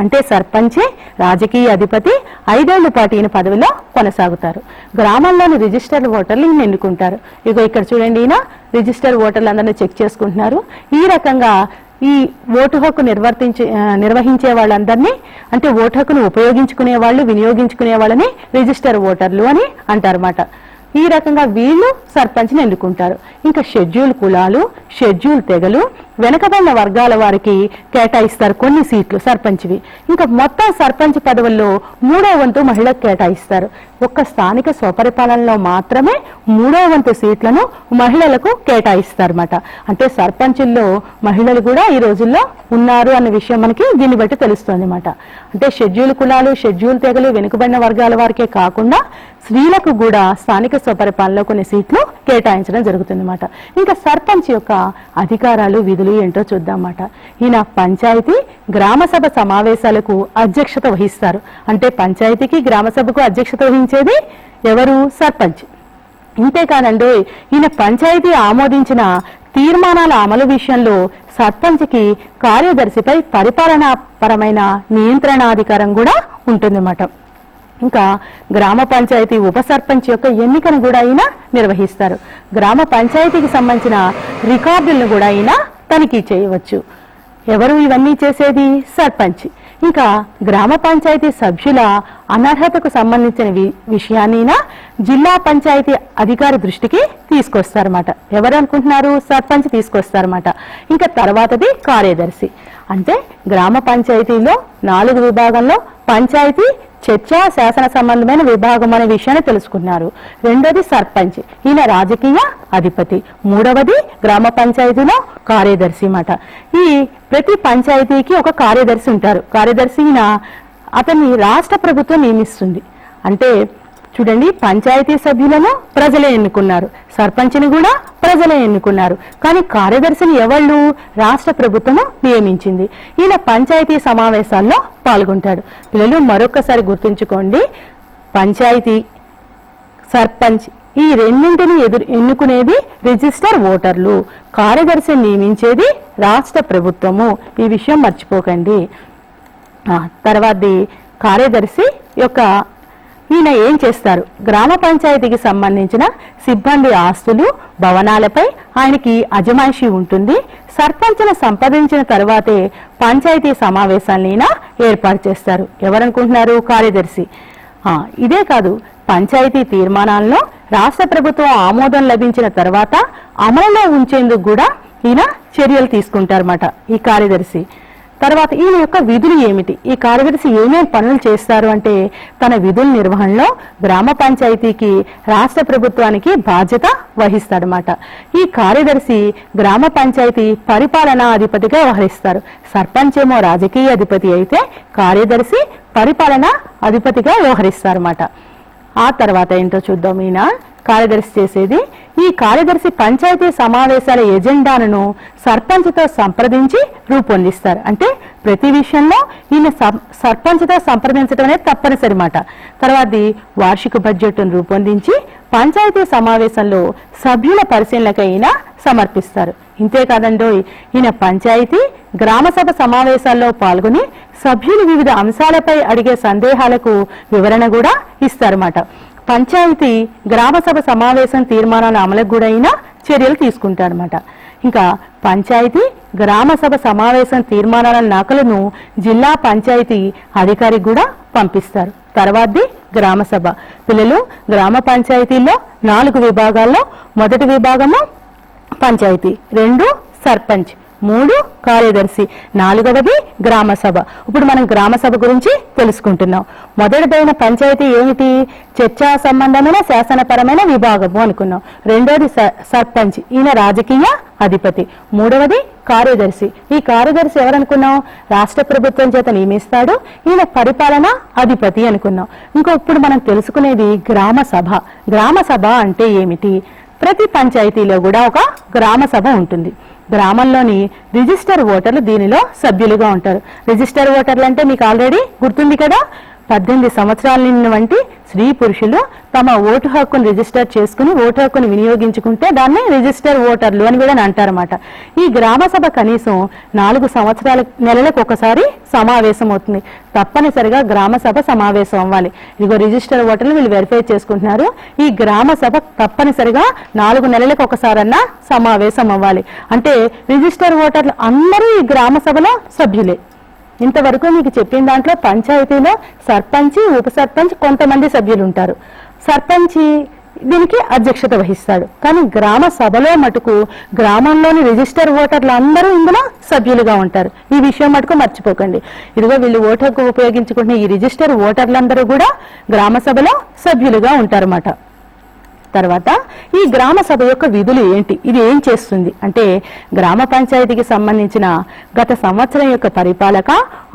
A: అంటే సర్పంచే రాజకీయ అధిపతి, 5 ఏళ్ల పాటు ఈయన పదవిలో కొనసాగుతారు. గ్రామంలోని రిజిస్టర్ ఓటర్లు ఈయన ఎన్నుకుంటారు. ఇగో ఇక్కడ చూడండి, ఈయన రిజిస్టర్ ఓటర్లు అందరినీ చెక్ చేసుకుంటున్నారు. ఈ రకంగా ఈ ఓటు హక్కు నిర్వహించే వాళ్ళందరినీ, అంటే ఓటు హక్కును ఉపయోగించుకునే వాళ్ళు, వినియోగించుకునే వాళ్ళని రిజిస్టర్ ఓటర్లు అని అంటారన్నమాట. ఈ రకంగా వీళ్ళు సర్పంచ్ని ఎన్నుకుంటారు. ఇంకా షెడ్యూల్ కులాలు, షెడ్యూల్ తెగలు, వెనకబడిన వర్గాల వారికి కేటాయిస్తారు కొన్ని సీట్లు సర్పంచ్వి. ఇంకా మొత్తం సర్పంచ్ పదవుల్లో 3వ వంతు మహిళకు కేటాయిస్తారు. ఒక్క స్థానిక స్వపరిపాలనలో మాత్రమే 3వ వంతు సీట్లను మహిళలకు కేటాయిస్తారన్నమాట. అంటే సర్పంచుల్లో మహిళలు కూడా ఈ రోజుల్లో ఉన్నారు అన్న విషయం మనకి దీన్ని బట్టి తెలుస్తుంది అన్నమాట. అంటే షెడ్యూల్ కులాలు, షెడ్యూల్ తెగలు, వెనుకబడిన వర్గాల వారికే కాకుండా స్త్రీలకు కూడా స్థానిక స్వపరిపాలనలో కొన్ని సీట్లు కేటాయించడం జరుగుతుందన్నమాట. ఇంకా సర్పంచ్ యొక్క అధికారాలు, విధులు ఏంటో చూద్దామన్నమాట. ఈయన పంచాయతీ గ్రామ సభ సమావేశాలకు అధ్యక్షత వహిస్తారు. అంటే పంచాయతీకి గ్రామ సభకు అధ్యక్షత వహించేది ఎవరు? సర్పంచ్. ఇంతేకాదండి, ఈయన పంచాయతీ ఆమోదించిన తీర్మానాల అమలు విషయంలో సర్పంచ్కి కార్యదర్శిపై పరిపాలనాపరమైన నియంత్రణాధికారం కూడా ఉంటుందన్నమాట. ఇంకా గ్రామ పంచాయతీ ఉప సర్పంచ్ యొక్క ఎన్నికను కూడా ఆయన నిర్వహిస్తారు. గ్రామ పంచాయతీకి సంబంధించిన రికార్డులను కూడా ఆయన తనిఖీ చేయవచ్చు. ఎవరు ఇవన్నీ చేసేది? సర్పంచ్. ఇంకా గ్రామ పంచాయతీ సభ్యుల అనర్హతకు సంబంధించిన విషయాన్ని జిల్లా పంచాయతీ అధికారి దృష్టికి తీసుకొస్తారన్నమాట. ఎవరు అనుకుంటున్నారు? సర్పంచ్ తీసుకొస్తారన్నమాట. ఇంకా తర్వాతది కార్యదర్శి. అంటే గ్రామ పంచాయతీలో 4 విభాగంలో పంచాయతీ చర్చా శాసన సంబంధమైన విభాగం అనే విషయాన్ని తెలుసుకున్నారు. రెండోది సర్పంచ్, ఈయన రాజకీయ అధిపతి. మూడవది గ్రామ పంచాయతీలో కార్యదర్శి అన్నమాట. ఈ ప్రతి పంచాయతీకి ఒక కార్యదర్శి ఉంటారు. కార్యదర్శి అతన్ని రాష్ట్ర ప్రభుత్వం నియమిస్తుంది. అంటే చూడండి, పంచాయతీ సభ్యులను ప్రజలే ఎన్నుకున్నారు, సర్పంచ్ని కూడా ప్రజలే ఎన్నుకున్నారు. కానీ కార్యదర్శిని ఎవళ్ళు? రాష్ట్ర ప్రభుత్వము నియమించింది. ఈయన పంచాయతీ సమావేశాల్లో పాల్గొంటాడు. పిల్లలు మరొకసారి గుర్తుంచుకోండి, పంచాయతీ, సర్పంచ్ ఈ రెండింటిని ఎన్నుకునేది రిజిస్టర్ ఓటర్లు, కార్యదర్శిని నియమించేది రాష్ట్ర ప్రభుత్వము. ఈ విషయం మర్చిపోకండి. తర్వాతది కార్యదర్శి యొక్క ఈయన ఏం చేస్తారు? గ్రామ పంచాయతీకి సంబంధించిన సిబ్బంది ఆస్తులు, భవనాలపై ఆయనకి అజమాయిషీ ఉంటుంది. సర్పంచ్ను సంప్రదించిన తర్వాతే పంచాయతీ సమావేశాలను ఈయన ఏర్పాటు చేస్తారు. ఎవరనుకుంటున్నారు? కార్యదర్శి. ఇదే కాదు, పంచాయతీ తీర్మానాలను రాష్ట్ర ప్రభుత్వం ఆమోదం లభించిన తర్వాత అమలులో ఉంచేందుకు కూడా ఈయన చర్యలు తీసుకుంటారన్నమాట ఈ కార్యదర్శి. తర్వాత ఈయన యొక్క విధులు ఏమిటి? ఈ కార్యదర్శి ఏమేమి పనులు చేస్తారు అంటే, తన విధుల నిర్వహణలో గ్రామ పంచాయతీకి, రాష్ట్ర ప్రభుత్వానికి బాధ్యత వహిస్తాడనమాట. ఈ కార్యదర్శి గ్రామ పంచాయతీ పరిపాలనా అధిపతిగా వ్యవహరిస్తారు. సర్పంచ్ ఏమో రాజకీయ అధిపతి అయితే, కార్యదర్శి పరిపాలనా అధిపతిగా వ్యవహరిస్తారన్నమాట. ఆ తర్వాత ఏంటో చూద్దాం. ఈయన కార్యదర్శి చేసేది, ఈ కార్యదర్శి పంచాయతీ సమావేశాల ఎజెండాను సర్పంచ్తో సంప్రదించి రూపొందిస్తారు. అంటే ప్రతి విషయంలో ఈయన సర్పంచ్తో సంప్రదించడం అనేది తప్పనిసరి మాట. తర్వాతది వార్షిక బడ్జెట్ను రూపొందించి పంచాయతీ సమావేశంలో సభ్యుల పరిశీలనకై ఈయన సమర్పిస్తారు. ఇంతేకాదండో, ఈయన పంచాయతీ గ్రామసభ సమావేశాల్లో పాల్గొని సభ్యులు వివిధ అంశాలపై అడిగే సందేహాలకు వివరణ కూడా ఇస్తారన్నమాట. పంచాయతీ గ్రామసభ సమావేశం తీర్మానాల అమలుకు కూడా అయినా చర్యలు తీసుకుంటాడనమాట. ఇంకా పంచాయతీ గ్రామసభ సమావేశం తీర్మానాల నకలును జిల్లా పంచాయతీ అధికారికి కూడా పంపిస్తారు. తర్వాతది గ్రామసభ. పిల్లలు, గ్రామ పంచాయతీల్లో 4 విభాగాల్లో మొదటి విభాగము పంచాయతీ, 2 సర్పంచ్, 3 కార్యదర్శి, 4వది గ్రామ సభ. ఇప్పుడు మనం గ్రామ సభ గురించి తెలుసుకుంటున్నాం. మొదటిదైన పంచాయతీ ఏమిటి? చర్చా సంబంధమైన శాసనపరమైన విభాగము అనుకున్నాం. 2వది సర్పంచ్, ఈయన రాజకీయ అధిపతి. 3వది కార్యదర్శి. ఈ కార్యదర్శి ఎవరనుకున్నాం? రాష్ట్ర ప్రభుత్వం చేత నియమిస్తాడు, ఈయన పరిపాలన అధిపతి అనుకున్నాం. ఇప్పుడు మనం తెలుసుకునేది గ్రామ సభ. గ్రామ సభ అంటే ఏమిటి? ప్రతి పంచాయతీలో కూడా ఒక గ్రామ సభ ఉంటుంది. గ్రామంలోని రిజిస్టర్ ఓటర్లు దీనిలో సభ్యులుగా ఉంటారు. రిజిస్టర్ ఓటర్లు అంటే మీకు ఆల్రెడీ గుర్తుంది కదా, 18 సంవత్సరాల నిండిన వంటి స్త్రీ పురుషులు తమ ఓటు హక్కును రిజిస్టర్ చేసుకుని ఓటు హక్కును వినియోగించుకుంటే దాన్ని రిజిస్టర్ ఓటర్లు అని కూడా అంటారన్నమాట. ఈ గ్రామ సభ కనీసం 4 సంవత్సరాల నెలలకు ఒకసారి సమావేశం అవుతుంది. తప్పనిసరిగా గ్రామ సభ సమావేశం అవ్వాలి. ఇదిగో రిజిస్టర్ ఓటర్లు వీళ్ళు వెరిఫై చేసుకుంటున్నారు. ఈ గ్రామ సభ తప్పనిసరిగా 4 నెలలకు ఒకసారన్నా సమావేశం అవ్వాలి. అంటే రిజిస్టర్ ఓటర్లు అందరూ ఈ గ్రామ సభలో సభ్యులే. ఇంతవరకు మీకు చెప్పిన దాంట్లో పంచాయతీలో సర్పంచ్, ఉప సర్పంచ్, కొంతమంది సభ్యులు ఉంటారు. సర్పంచి దీనికి అధ్యక్షత వహిస్తాడు. కానీ గ్రామ సభలో మటుకు గ్రామంలోని రిజిస్టర్ ఓటర్లు అందరూ ఇందులో సభ్యులుగా ఉంటారు. ఈ విషయం మటుకు మర్చిపోకండి. ఇదిగో వీళ్ళు ఓటు హక్కు ఉపయోగించుకుంటున్న ఈ రిజిస్టర్ ఓటర్లందరూ కూడా గ్రామ సభలో సభ్యులుగా ఉంటారన్నమాట. తర్వాత ఈ గ్రామ సభ యొక్క విధులు ఏంటి? ఇది ఏం చేస్తుంది అంటే, గ్రామ పంచాయతీకి సంబంధించిన గత సంవత్సరం యొక్క పరిపాలక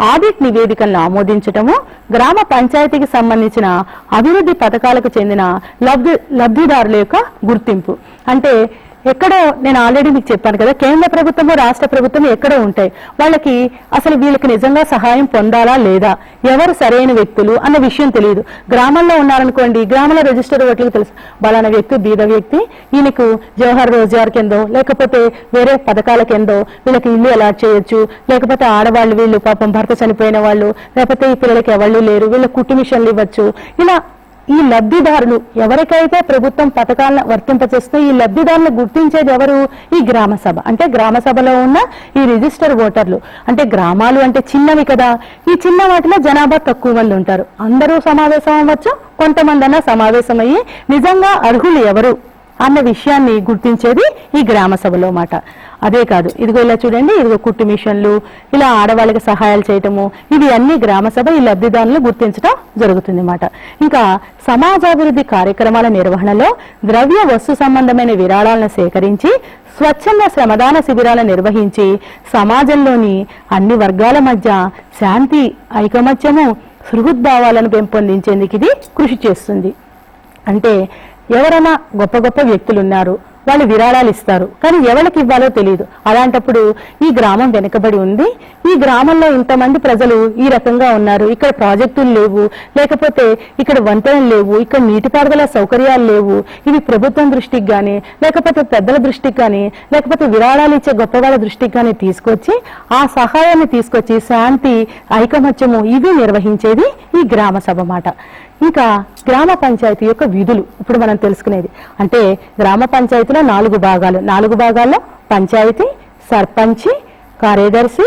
A: ఆడిట్ నివేదికలను ఆమోదించటము, గ్రామ పంచాయతీకి సంబంధించిన అభివృద్ధి పథకాలకు చెందిన లబ్ధిదారుల యొక్క గుర్తింపు. అంటే ఎక్కడో నేను ఆల్రెడీ మీకు చెప్పాను కదా, కేంద్ర ప్రభుత్వము రాష్ట్ర ప్రభుత్వం ఎక్కడో ఉంటాయి. వాళ్ళకి అసలు వీళ్ళకి నిజంగా సహాయం పొందాలా లేదా, ఎవరు సరైన వ్యక్తులు అన్న విషయం తెలియదు. గ్రామంలో ఉన్నారనుకోండి, గ్రామంలో రిజిస్టర్ ఓట్లకు తెలుసు, బలానా వ్యక్తి బీద వ్యక్తి, ఈయనకు జవహర్ రోజ్గార్ కిందో లేకపోతే వేరే పథకాల కిందో వీళ్ళకి ఇల్లు అలాట్ చేయొచ్చు, లేకపోతే ఆడవాళ్ళు వీళ్ళు పాపం భర్త చనిపోయిన వాళ్ళు, లేకపోతే ఈ పిల్లలకి ఎవళ్ళు లేరు, వీళ్ళ కుట్టు మిషన్లు ఇవ్వచ్చు. ఇలా ఈ లబ్ధిదారులు ఎవరికైతే ప్రభుత్వం పథకాలను వర్తింపచేస్తే ఈ లబ్ధిదారులను గుర్తించేది ఎవరు? ఈ గ్రామ సభ. అంటే గ్రామ సభలో ఉన్న ఈ రిజిస్టర్ ఓటర్లు. అంటే గ్రామాలు అంటే చిన్నవి కదా, ఈ చిన్న వాటిలో జనాభా తక్కువ మంది ఉంటారు. అందరూ సమావేశం అవ్వచ్చు, కొంతమంది అన్న సమావేశం అయ్యి నిజంగా అర్హులు ఎవరు అన్న విషయాన్ని గుర్తించేది ఈ గ్రామ సభలో మాట. అదే కాదు, ఇదిగో ఇలా చూడండి, ఇదిగో కుట్టు మిషన్లు, ఇలా ఆడవాళ్ళకి సహాయాలు చేయటము, ఇవి అన్ని గ్రామ సభ ఈ లబ్ధిదారులను గుర్తించడం జరుగుతుంది అన్నమాట. ఇంకా సమాజాభివృద్ధి కార్యక్రమాల నిర్వహణలో ద్రవ్య వస్తు సంబంధమైన విరాళాలను సేకరించి స్వచ్ఛంద శ్రమదాన శిబిరాలను నిర్వహించి సమాజంలోని అన్ని వర్గాల మధ్య శాంతి, ఐకమత్యము, సుహృద్భావాలను పెంపొందించేందుకు ఇది కృషి చేస్తుంది. అంటే ఎవరైనా గొప్ప గొప్ప వ్యక్తులు ఉన్నారు, వాళ్ళు విరాళాలు ఇస్తారు, కానీ ఎవరికి ఇవ్వాలో తెలియదు. అలాంటప్పుడు ఈ గ్రామం వెనుకబడి ఉంది, ఈ గ్రామంలో ఇంతమంది ప్రజలు ఈ రకంగా ఉన్నారు, ఇక్కడ ప్రాజెక్టులు లేవు, లేకపోతే ఇక్కడ వంతెనలు లేవు, ఇక్కడ నీటిపారుదల సౌకర్యాలు లేవు, ఇవి ప్రభుత్వం దృష్టికి కానీ, లేకపోతే పెద్దల దృష్టికి కానీ, లేకపోతే విరాళాలు ఇచ్చే గొప్ప వాళ్ళ దృష్టికి కానీ తీసుకొచ్చి ఆ సహాయాన్ని తీసుకొచ్చి శాంతి, ఐకమత్యము ఇవి నిర్వహించేది ఈ గ్రామ సభ మాట. ఇంకా గ్రామ పంచాయతీ యొక్క విధులు ఇప్పుడు మనం తెలుసుకునేది. అంటే గ్రామ పంచాయతీలో 4 భాగాలు, 4 భాగాల్లో పంచాయతీ, సర్పంచి, కార్యదర్శి,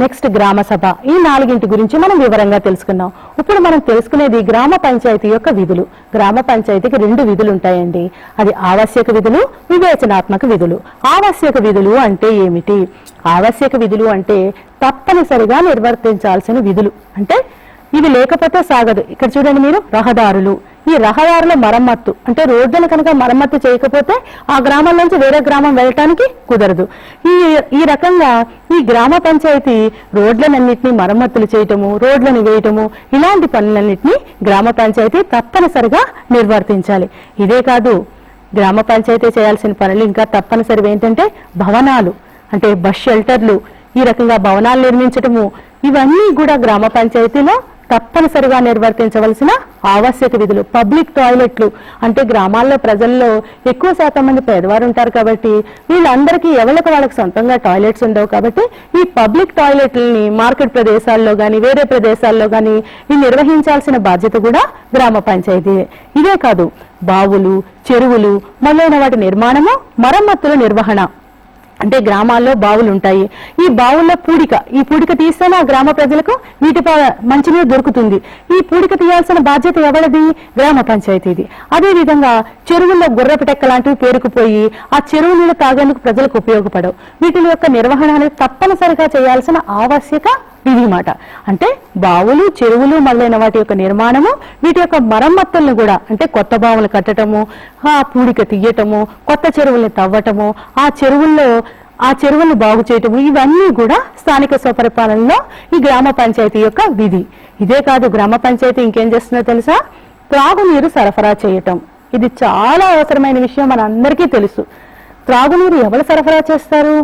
A: నెక్స్ట్ గ్రామ సభ, ఈ 4 గురించి మనం వివరంగా తెలుసుకుందాం. ఇప్పుడు మనం తెలుసుకునేది గ్రామ పంచాయతీ యొక్క విధులు. గ్రామ పంచాయతీకి 2 విధులు ఉంటాయండి. అది ఆవశ్యక విధులు, వివేచనాత్మక విధులు. ఆవశ్యక విధులు అంటే ఏమిటి? ఆవశ్యక విధులు అంటే తప్పనిసరిగా నిర్వర్తించాల్సిన విధులు. అంటే ఇవి లేకపోతే సాగదు. ఇక్కడ చూడండి మీరు, రహదారులు. ఈ రహదారుల మరమ్మత్తు అంటే రోడ్లను కనుక మరమ్మత్తు చేయకపోతే ఆ గ్రామం నుంచి వేరే గ్రామం వెళ్ళటానికి కుదరదు. ఈ రకంగా ఈ గ్రామ పంచాయతీ రోడ్లన్నింటినీ మరమ్మతులు చేయటము, రోడ్లను వేయటము, ఇలాంటి పనులన్నింటినీ గ్రామ పంచాయతీ తప్పనిసరిగా నిర్వర్తించాలి. ఇదే కాదు, గ్రామ పంచాయతీ చేయాల్సిన పనులు ఇంకా తప్పనిసరిగా ఏంటంటే భవనాలు, అంటే బస్ షెల్టర్లు, ఈ రకంగా భవనాలు నిర్మించటము, ఇవన్నీ కూడా గ్రామ పంచాయతీలో తప్పనిసరిగా నిర్వర్తించవలసిన ఆవశ్యక విధులు. పబ్లిక్ టాయిలెట్లు అంటే గ్రామాల్లో ప్రజల్లో ఎక్కువ శాతం మంది పేదవారు ఉంటారు కాబట్టి వీళ్ళందరికీ ఎవరికి వాళ్ళకి సొంతంగా టాయిలెట్స్ ఉండవు కాబట్టి ఈ పబ్లిక్ టాయిలెట్లని మార్కెట్ ప్రదేశాల్లో కానీ వేరే ప్రదేశాల్లో కానీ ఈ నిర్వహించాల్సిన బాధ్యత కూడా గ్రామ పంచాయతీ. ఇదే కాదు, బావులు, చెరువులు మొదలైన వాటి నిర్మాణము, మరమ్మతుల నిర్వహణ. అంటే గ్రామాల్లో బావులు ఉంటాయి, ఈ బావుల్లో ఈ పూడిక తీస్తేనే ఆ గ్రామ ప్రజలకు మంచినీరు దొరుకుతుంది. ఈ పూడిక తీయాల్సిన బాధ్యత ఎవరిది? గ్రామ పంచాయతీది. అదే విధంగా చెరువుల్లో గుర్రపిటెక్క లాంటివి పేరుకుపోయి ఆ చెరువు నీళ్ళు తాగేందుకు ప్రజలకు ఉపయోగపడవు. వీటి యొక్క నిర్వహణ అనేది తప్పనిసరిగా చేయాల్సిన ఆవశ్యక విధి మాట. అంటే బావులు, చెరువులు మొదలైన వాటి యొక్క నిర్మాణము, వీటి యొక్క మరమ్మతులను కూడా, అంటే కొత్త బావులు కట్టడము, ఆ పూడిక తీయటము, కొత్త చెరువుల్ని తవ్వటము, ఆ చెరువులను బాగు చేయటము, ఇవన్నీ కూడా స్థానిక స్వపరిపాలనలో ఈ గ్రామ పంచాయతీ యొక్క విధి. ఇదే కాదు, గ్రామ పంచాయతీ ఇంకేం చేస్తుందో తెలుసా? త్రాగునీరు సరఫరా చేయటం. ఇది చాలా అవసరమైన విషయం, మన అందరికీ తెలుసు. త్రాగునీరు ఎవరు సరఫరా చేస్తారు?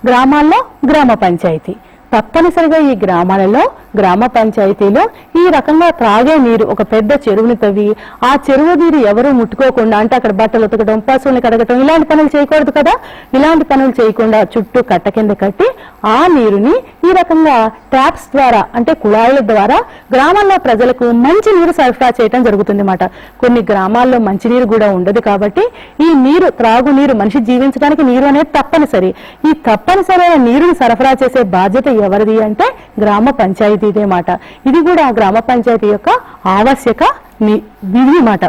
A: గ్రామాల్లో గ్రామ పంచాయతీ. తప్పనిసరిగా ఈ గ్రామాలలో, గ్రామ పంచాయతీలో ఈ రకంగా త్రాగే నీరు, ఒక పెద్ద చెరువుని తవ్వి ఆ చెరువు నీరు ఎవరు ముట్టుకోకుండా, అంటే అక్కడ బట్టలు ఉతకడం, పశువుని కడగటం, ఇలాంటి పనులు చేయకూడదు కదా. ఇలాంటి పనులు చేయకుండా చుట్టూ కట్ట కింద కట్టి ఆ నీరుని ఈ రకంగా ట్యాప్స్ ద్వారా, అంటే కుళాయిల ద్వారా గ్రామాల్లో ప్రజలకు మంచి నీరు సరఫరా చేయడం జరుగుతుంది అన్నమాట. కొన్ని గ్రామాల్లో మంచినీరు కూడా ఉండదు కాబట్టి ఈ నీరు, త్రాగునీరు, మనిషి జీవించడానికి నీరు అనేది తప్పనిసరి. ఈ తప్పనిసరైన నీరుని సరఫరా చేసే బాధ్యత ఎవరిది అంటే గ్రామ పంచాయతీదే మాట. ఇది కూడా గ్రామ పంచాయతీ యొక్క ఆవశ్యక విధి మాట.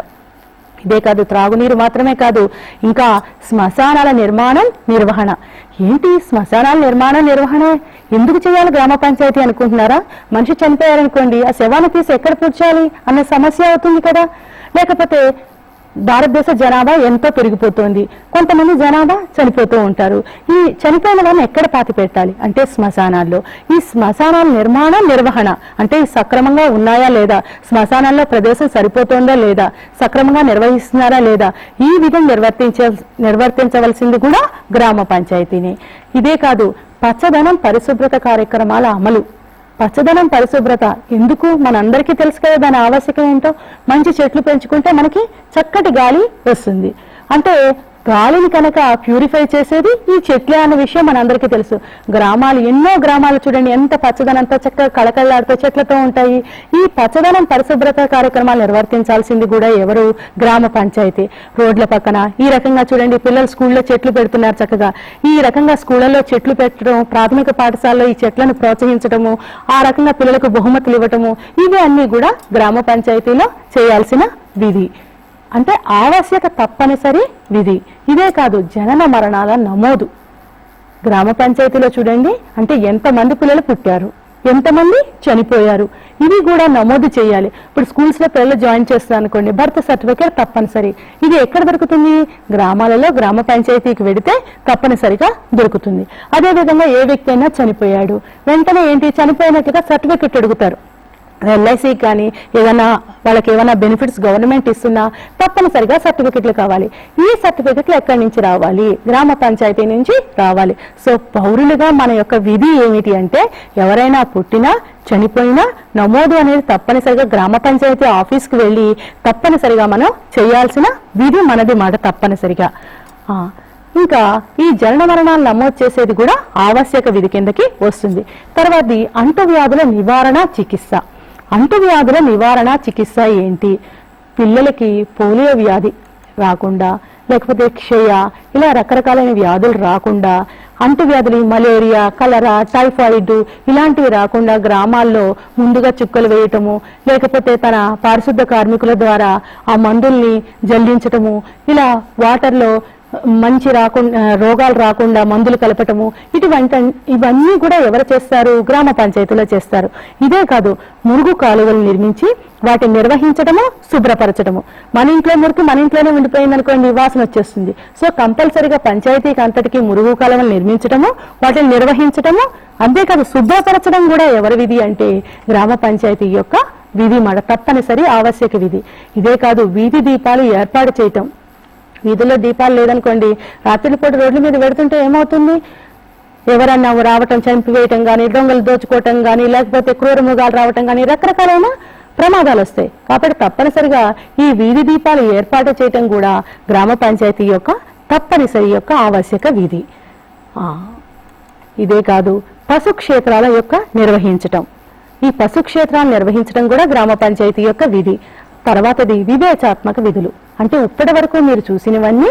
A: ఇదే కాదు, త్రాగునీరు మాత్రమే కాదు, ఇంకా శ్మశానాల నిర్మాణం, నిర్వహణ. ఏంటి శ్మశానాల నిర్వహణ ఎందుకు చేయాలి గ్రామ పంచాయతీ అనుకుంటున్నారా? మనిషి చనిపోయారనుకోండి, ఆ శవాన్ని తీసి ఎక్కడ పూడ్చాలి అన్న సమస్య అవుతుంది కదా. లేకపోతే భారతదేశ జనాభా ఎంతో పెరిగిపోతుంది, కొంతమంది జనాభా చనిపోతూ ఉంటారు. ఈ చనిపోయిన వాళ్ళని ఎక్కడ పాతి పెట్టాలి అంటే శ్మశానాల్లో. ఈ శ్మశానాల నిర్మాణం, నిర్వహణ అంటే సక్రమంగా ఉన్నాయా లేదా, శ్మశానాల్లో ప్రదేశం సరిపోతుందా లేదా, సక్రమంగా నిర్వహిస్తున్నారా లేదా, ఈ విధం నిర్వర్తించవలసింది కూడా గ్రామ పంచాయతీనే. ఇదే కాదు, పచ్చదనం, పరిశుభ్రత కార్యక్రమాల అమలు. పచ్చదనం, పరిశుభ్రత ఎందుకు? మనందరికీ తెలుసు కదా దాని ఆవశ్యకం ఏంటో. మంచి చెట్లు పెంచుకుంటే మనకి చక్కటి గాలి వస్తుంది. అంటే గాలిని కనుక ప్యూరిఫై చేసేది ఈ చెట్లే అన్న విషయం మనందరికీ తెలుసు. గ్రామాలు, ఎన్నో గ్రామాలు చూడండి ఎంత పచ్చదనంతో చక్కగా కళకళలాడుతూ చెట్లతో ఉంటాయి. ఈ పచ్చదనం, పరిశుభ్రత కార్యక్రమాలు నిర్వర్తించాల్సింది కూడా ఎవరు? గ్రామ పంచాయతీ. రోడ్ల పక్కన ఈ రకంగా చూడండి, పిల్లలు స్కూల్లో చెట్లు పెడుతున్నారు చక్కగా. ఈ రకంగా స్కూళ్ళలో చెట్లు పెట్టడం, ప్రాథమిక పాఠశాలలో ఈ చెట్లను ప్రోత్సహించడము, ఆ రకంగా పిల్లలకు బహుమతులు ఇవ్వటము, ఇవి అన్ని కూడా గ్రామ పంచాయతీలో చేయాల్సిన విధి. అంటే ఆవశ్యక తప్పనిసరి విధి. ఇదే కాదు, జనన మరణాల నమోదు. గ్రామ పంచాయతీలో చూడండి, అంటే ఎంతమంది పిల్లలు పుట్టారు, ఎంతమంది చనిపోయారు, ఇవి కూడా నమోదు చేయాలి. ఇప్పుడు స్కూల్స్ లో పిల్లలు జాయిన్ చేస్తారు అనుకోండి, బర్త్ సర్టిఫికేట్ తప్పనిసరి. ఇది ఎక్కడ దొరుకుతుంది? గ్రామాలలో గ్రామ పంచాయతీకి వెడితే తప్పనిసరిగా దొరుకుతుంది. అదేవిధంగా ఏ వ్యక్తి అయినా చనిపోయాడు, వెంటనే ఏంటి, చనిపోయినట్లుగా సర్టిఫికేట్ అడుగుతారు. ఎల్ఐసికి కానీ ఏదైనా వాళ్ళకి ఏమైనా బెనిఫిట్స్ గవర్నమెంట్ ఇస్తున్నా తప్పనిసరిగా సర్టిఫికెట్లు కావాలి. ఈ సర్టిఫికెట్లు ఎక్కడి నుంచి రావాలి? గ్రామ పంచాయతీ నుంచి రావాలి. సో పౌరులుగా మన యొక్క విధి ఏమిటి అంటే ఎవరైనా పుట్టినా చనిపోయినా నమోదు అనేది తప్పనిసరిగా గ్రామ పంచాయతీ ఆఫీస్కి వెళ్ళి తప్పనిసరిగా మనం చేయాల్సిన విధి మనది మాట తప్పనిసరిగా. ఇంకా ఈ జనన మరణాలు నమోదు చేసేది కూడా ఆవశ్యక విధి కిందకి వస్తుంది. తర్వాతది అంటువ్యాధుల నివారణ చికిత్స. అంటువ్యాధుల నివారణ చికిత్స ఏంటి? పిల్లలకి పోలియో వ్యాధి రాకుండా, లేకపోతే క్షయ, ఇలా రకరకాలైన వ్యాధులు రాకుండా, అంటువ్యాధులు మలేరియా, కలరా, టైఫాయిడ్ ఇలాంటివి రాకుండా గ్రామాల్లో ముందుగా చుక్కలు వేయటము, లేకపోతే తన పారిశుద్ధ కార్మికుల ద్వారా ఆ మందుల్ని జల్లించటము, ఇలా వాటర్లో మంచి రాకుండా రోగాలు రాకుండా మందులు కలపటము, ఇవన్నీ కూడా ఎవరు చేస్తారు? గ్రామ పంచాయతీలో చేస్తారు. ఇదే కాదు, మురుగు కాలువలు నిర్మించి వాటిని నిర్వహించడము, శుభ్రపరచడము. మన ఇంట్లో మురికి మన ఇంట్లోనే ఉండిపోయింది అనుకోండి, వాసన వచ్చేస్తుంది. సో కంపల్సరిగా పంచాయతీకి అంతటికీ మురుగు కాలువలు నిర్మించడము, వాటిని నిర్వహించడము, అంతేకాదు శుభ్రపరచడం కూడా ఎవరి విధి అంటే గ్రామ పంచాయతీ యొక్క విధి మాట, తప్పనిసరి ఆవశ్యక విధి. ఇదే కాదు, వీధి దీపాలు ఏర్పాటు చేయటం. వీధుల్లో దీపాలు లేదనుకోండి, రాత్రిపూట రోడ్ల మీద పెడుతుంటే ఏమవుతుంది? ఎవరన్నా రావటం, చంపివేయటం కానీ, దొంగలు దోచుకోవటం కానీ, లేకపోతే క్రూర మృగాలు రావటం కానీ, రకరకాలైన ప్రమాదాలు వస్తాయి. కాబట్టి తప్పనిసరిగా ఈ వీధి దీపాలు ఏర్పాటు చేయటం కూడా గ్రామ పంచాయతీ యొక్క తప్పనిసరి యొక్క ఆవశ్యక విధి. ఇదే కాదు, పశు క్షేత్రాల యొక్క నిర్వహించటం. ఈ పశు క్షేత్రాలు నిర్వహించడం కూడా గ్రామ పంచాయతీ యొక్క విధి. తర్వాతది వివేచాత్మక విధులు. అంటే ఇప్పటి వరకు మీరు చూసినవన్నీ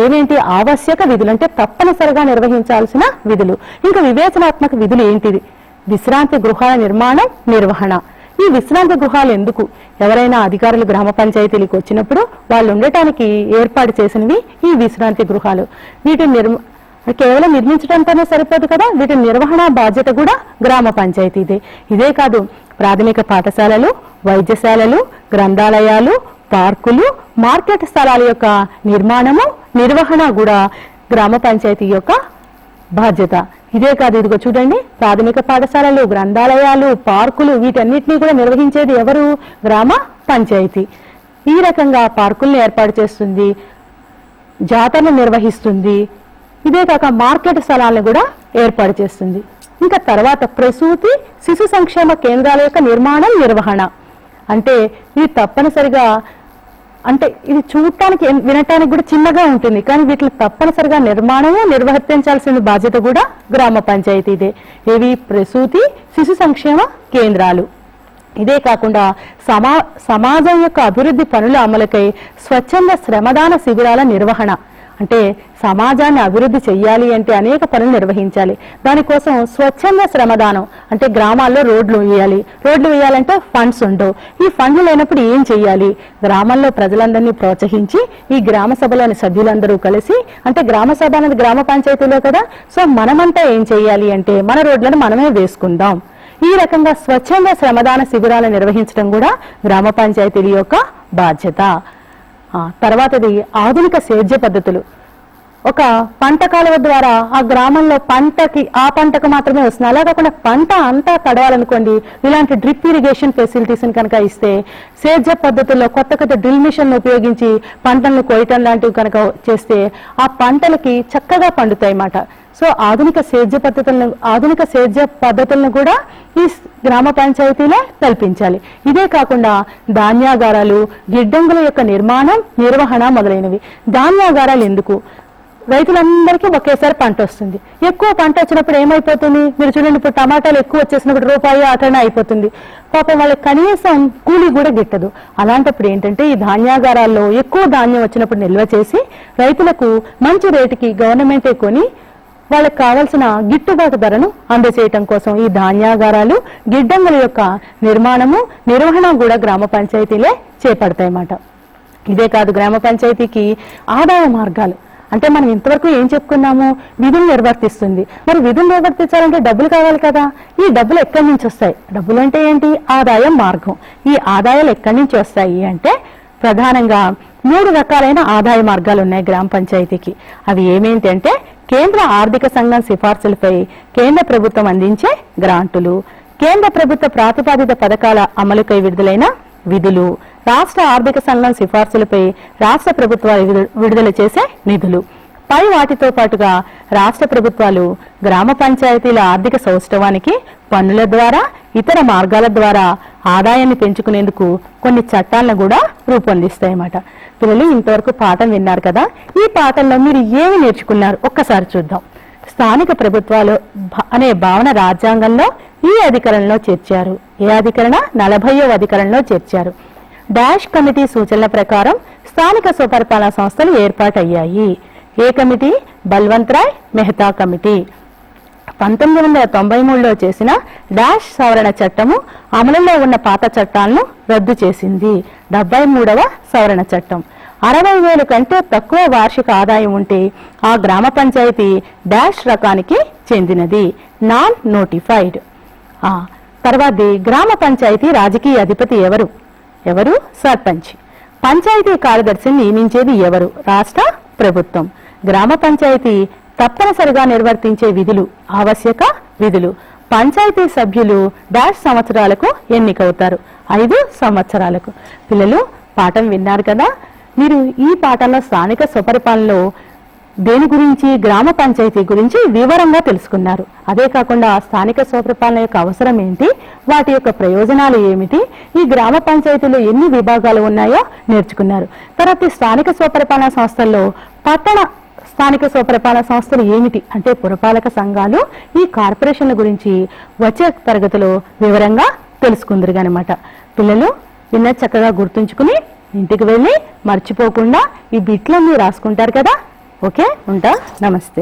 A: ఏమేంటి? ఆవశ్యక విధులు, అంటే తప్పనిసరిగా నిర్వహించాల్సిన విధులు. ఇంకా వివేచనాత్మక విధులు ఏంటిది? విశ్రాంతి గృహాల నిర్మాణం, నిర్వహణ. ఈ విశ్రాంతి గృహాలు ఎందుకు? ఎవరైనా అధికారులు గ్రామ పంచాయతీలకు వచ్చినప్పుడు వాళ్ళు ఉండటానికి ఏర్పాటు చేసినవి ఈ విశ్రాంతి గృహాలు. వీటిని కేవలం నిర్మించడంతోనే సరిపోదు కదా, వీటి నిర్వహణ బాధ్యత కూడా గ్రామ పంచాయతీదే. ఇదే కాదు, ప్రాథమిక పాఠశాలలు, వైద్యశాలలు, గ్రంథాలయాలు, పార్కులు, మార్కెట్ స్థలాల యొక్క నిర్మాణము, నిర్వహణ కూడా గ్రామ పంచాయతీ యొక్క బాధ్యత. ఇదే కాదు, ఇదిగో చూడండి, ప్రాథమిక పాఠశాలలు, గ్రంథాలయాలు, పార్కులు వీటన్నిటినీ కూడా నిర్వహించేది ఎవరు? గ్రామ పంచాయతీ. ఈ రకంగా పార్కుల్ని ఏర్పాటు చేస్తుంది, జాతరలు నిర్వహిస్తుంది. ఇదే కాక మార్కెట్ స్థలాలను కూడా ఏర్పాటు చేస్తుంది. ఇంకా తర్వాత ప్రసూతి, శిశు సంక్షేమ కేంద్రాల యొక్క నిర్మాణం, నిర్వహణ. అంటే ఇది తప్పనిసరిగా, అంటే ఇది చూడటానికి వినటానికి కూడా చిన్నగా ఉంటుంది, కానీ వీటిని తప్పనిసరిగా నిర్మాణము, నిర్వర్తించాల్సిన బాధ్యత కూడా గ్రామ పంచాయతీదే. ఇవి ప్రసూతి, శిశు సంక్షేమ కేంద్రాలు. ఇదే కాకుండా సమాజం యొక్క అభివృద్ధి పనుల అమలుకై స్వచ్ఛంద శ్రమదాన శిబిరాల నిర్వహణ. అంటే సమాజాన్ని అభివృద్ధి చెయ్యాలి అంటే అనేక పనులు నిర్వహించాలి. దానికోసం స్వచ్ఛంద శ్రమదానం, అంటే గ్రామాల్లో రోడ్లు వేయాలంటే ఫండ్స్ ఉండవు. ఈ ఫండ్లు లేనప్పుడు ఏం చెయ్యాలి? గ్రామాల్లో ప్రజలందరినీ ప్రోత్సహించి ఈ గ్రామ సభలోని సభ్యులందరూ కలిసి, అంటే గ్రామ సభ అనేది గ్రామ పంచాయతీలో కదా, సో మనమంతా ఏం చెయ్యాలి అంటే మన రోడ్లను మనమే వేసుకుందాం. ఈ రకంగా స్వచ్ఛంద శ్రమదాన శిబిరాలు నిర్వహించడం కూడా గ్రామ పంచాయతీల యొక్క బాధ్యత. తర్వాతది ఆధునిక సేద్య పద్ధతులు. ఒక పంట కాలువ ద్వారా ఆ గ్రామంలో ఆ పంటకు మాత్రమే వస్తుంది. అలా కాకుండా పంట అంతా తడవాలనుకోండి, ఇలాంటి డ్రిప్ ఇరిగేషన్ ఫెసిలిటీస్ కనుక ఇస్తే, సేద్య పద్ధతుల్లో కొత్త డ్రిల్ మిషన్ ఉపయోగించి పంటలను కోయటం లాంటివి కనుక చేస్తే ఆ పంటలకి చక్కగా పండుతాయి అన్నమాట. సో ఆధునిక సేద్య పద్ధతులను కూడా ఈ గ్రామ పంచాయతీలో కల్పించాలి. ఇదే కాకుండా ధాన్యాగారాలు, గిడ్డంగుల యొక్క నిర్మాణం, నిర్వహణ మొదలైనవి. ధాన్యాగారాలు ఎందుకు? రైతులందరికీ ఒకేసారి పంట వస్తుంది. ఎక్కువ పంట వచ్చినప్పుడు ఏమైపోతుంది? మీరు చూడండి, ఇప్పుడు టమాటాలు ఎక్కువ వచ్చేసినప్పుడు రూపాయి అటనే అయిపోతుంది. పాపం వాళ్ళకి కనీసం కూలీ కూడా గిట్టదు. అలాంటప్పుడు ఏంటంటే ఈ ధాన్యాగారాల్లో ఎక్కువ ధాన్యం వచ్చినప్పుడు నిల్వ చేసి రైతులకు మంచి రేటుకి గవర్నమెంటే కొని వాళ్ళకి కావాల్సిన గిట్టుబాటు ధరను అందజేయటం కోసం ఈ ధాన్యాగారాలు, గిడ్డంగుల యొక్క నిర్మాణము, నిర్వహణ కూడా గ్రామ పంచాయతీలే చేపడతాయన్నమాట. ఇదే కాదు, గ్రామ పంచాయతీకి ఆదాయ మార్గాలు. అంటే మనం ఇంతవరకు ఏం చెప్పుకున్నాము? విధులు నిర్వర్తిస్తుంది. మరి విధులు నిర్వర్తించాలంటే డబ్బులు కావాలి కదా. ఈ డబ్బులు ఎక్కడి నుంచి వస్తాయి? డబ్బులు అంటే ఏంటి? ఆదాయం మార్గం. ఈ ఆదాయాలు ఎక్కడి నుంచి వస్తాయి అంటే ప్రధానంగా 3 రకాలైన ఆదాయ మార్గాలు ఉన్నాయి గ్రామ పంచాయతీకి. అవి ఏమేంటి అంటే కేంద్ర ఆర్థిక సంఘం సిఫార్సులపై కేంద్ర ప్రభుత్వం అందించే గ్రాంటులు, కేంద్ర ప్రభుత్వ ప్రాతిపాదిత పథకాల అమలుకై విడుదలైన విధులు, రాష్ట్ర ఆర్థిక సంఘం సిఫార్సులపై రాష్ట్ర ప్రభుత్వాలు విడుదల చేసే నిధులు. పై వాటితో పాటుగా రాష్ట్ర ప్రభుత్వాలు గ్రామ పంచాయతీల ఆర్థిక సౌష్ఠవానికి పన్నుల ద్వారా, ఇతర మార్గాల ద్వారా ఆదాయాన్ని పెంచుకునేందుకు కొన్ని చట్టాలను కూడా రూపొందిస్తాయన్నమాట. పిల్లలు ఇంతవరకు పాఠం విన్నారు కదా. ఈ పాఠంలో మీరు ఏమి నేర్చుకున్నారు ఒక్కసారి చూద్దాం. స్థానిక ప్రభుత్వాలు అనే భావన రాజ్యాంగంలో ఈ అధికరణలో చేర్చారు. ఏ అధికరణ? 40వ అధికరణలో చేర్చారు. డాష్ కమిటీ సూచనల ప్రకారం స్థానిక స్వపరిపాలన సంస్థలు ఏర్పాటయ్యాయి. ఏ కమిటీ? బల్వంత్ రాయ్ మెహతా కమిటీ. 1993లో చేసిన డాష్ సవరణ చట్టము అమలులో ఉన్న పాత చట్టాలను రద్దు చేసింది. 73వ సవరణ చట్టం. 60,000 కంటే తక్కువ వార్షిక ఆదాయం ఉంటే ఆ గ్రామ పంచాయతీ డాష్ రకానికి చెందినది, నాన్ నోటిఫైడ్. తర్వాతది గ్రామ పంచాయతీ రాజకీయ అధిపతి ఎవరు? సర్పంచ్. పంచాయతీ కార్యదర్శిని నియమించేది ఎవరు? రాష్ట్ర ప్రభుత్వం. గ్రామ పంచాయతీ తప్పనిసరిగా నిర్వర్తించే విధులు, ఆవశ్యక విధులు. పంచాయతీ సభ్యులు డాష్ సంవత్సరాలకు ఎన్నికవుతారు? 5 సంవత్సరాలకు. పిల్లలు పాఠం విన్నారు కదా. మీరు ఈ పాఠంలో స్థానిక స్వపరిపాలనలో దేని గురించి, గ్రామ పంచాయతీ గురించి వివరంగా తెలుసుకున్నారు. అదే కాకుండా స్థానిక స్వపరిపాలన యొక్క అవసరం ఏంటి, వాటి యొక్క ప్రయోజనాలు ఏమిటి, ఈ గ్రామ పంచాయతీలో ఎన్ని విభాగాలు ఉన్నాయో నేర్చుకున్నారు. తర్వాత స్థానిక స్వపరిపాలన సంస్థల్లో పట్టణ స్థానిక స్వపరిపాలన సంస్థలు ఏమిటి అంటే పురపాలక సంఘాలు, ఈ కార్పొరేషన్ల గురించి వచ్చే తరగతిలో వివరంగా తెలుసుకుందరుగనమాట. పిల్లలు విన్న చక్కగా గుర్తుంచుకుని ఇంటికి వెళ్ళి మర్చిపోకుండా ఈ బిట్లన్నీ రాసుకుంటారు కదా. ఓకే, ఉంటా. నమస్తే.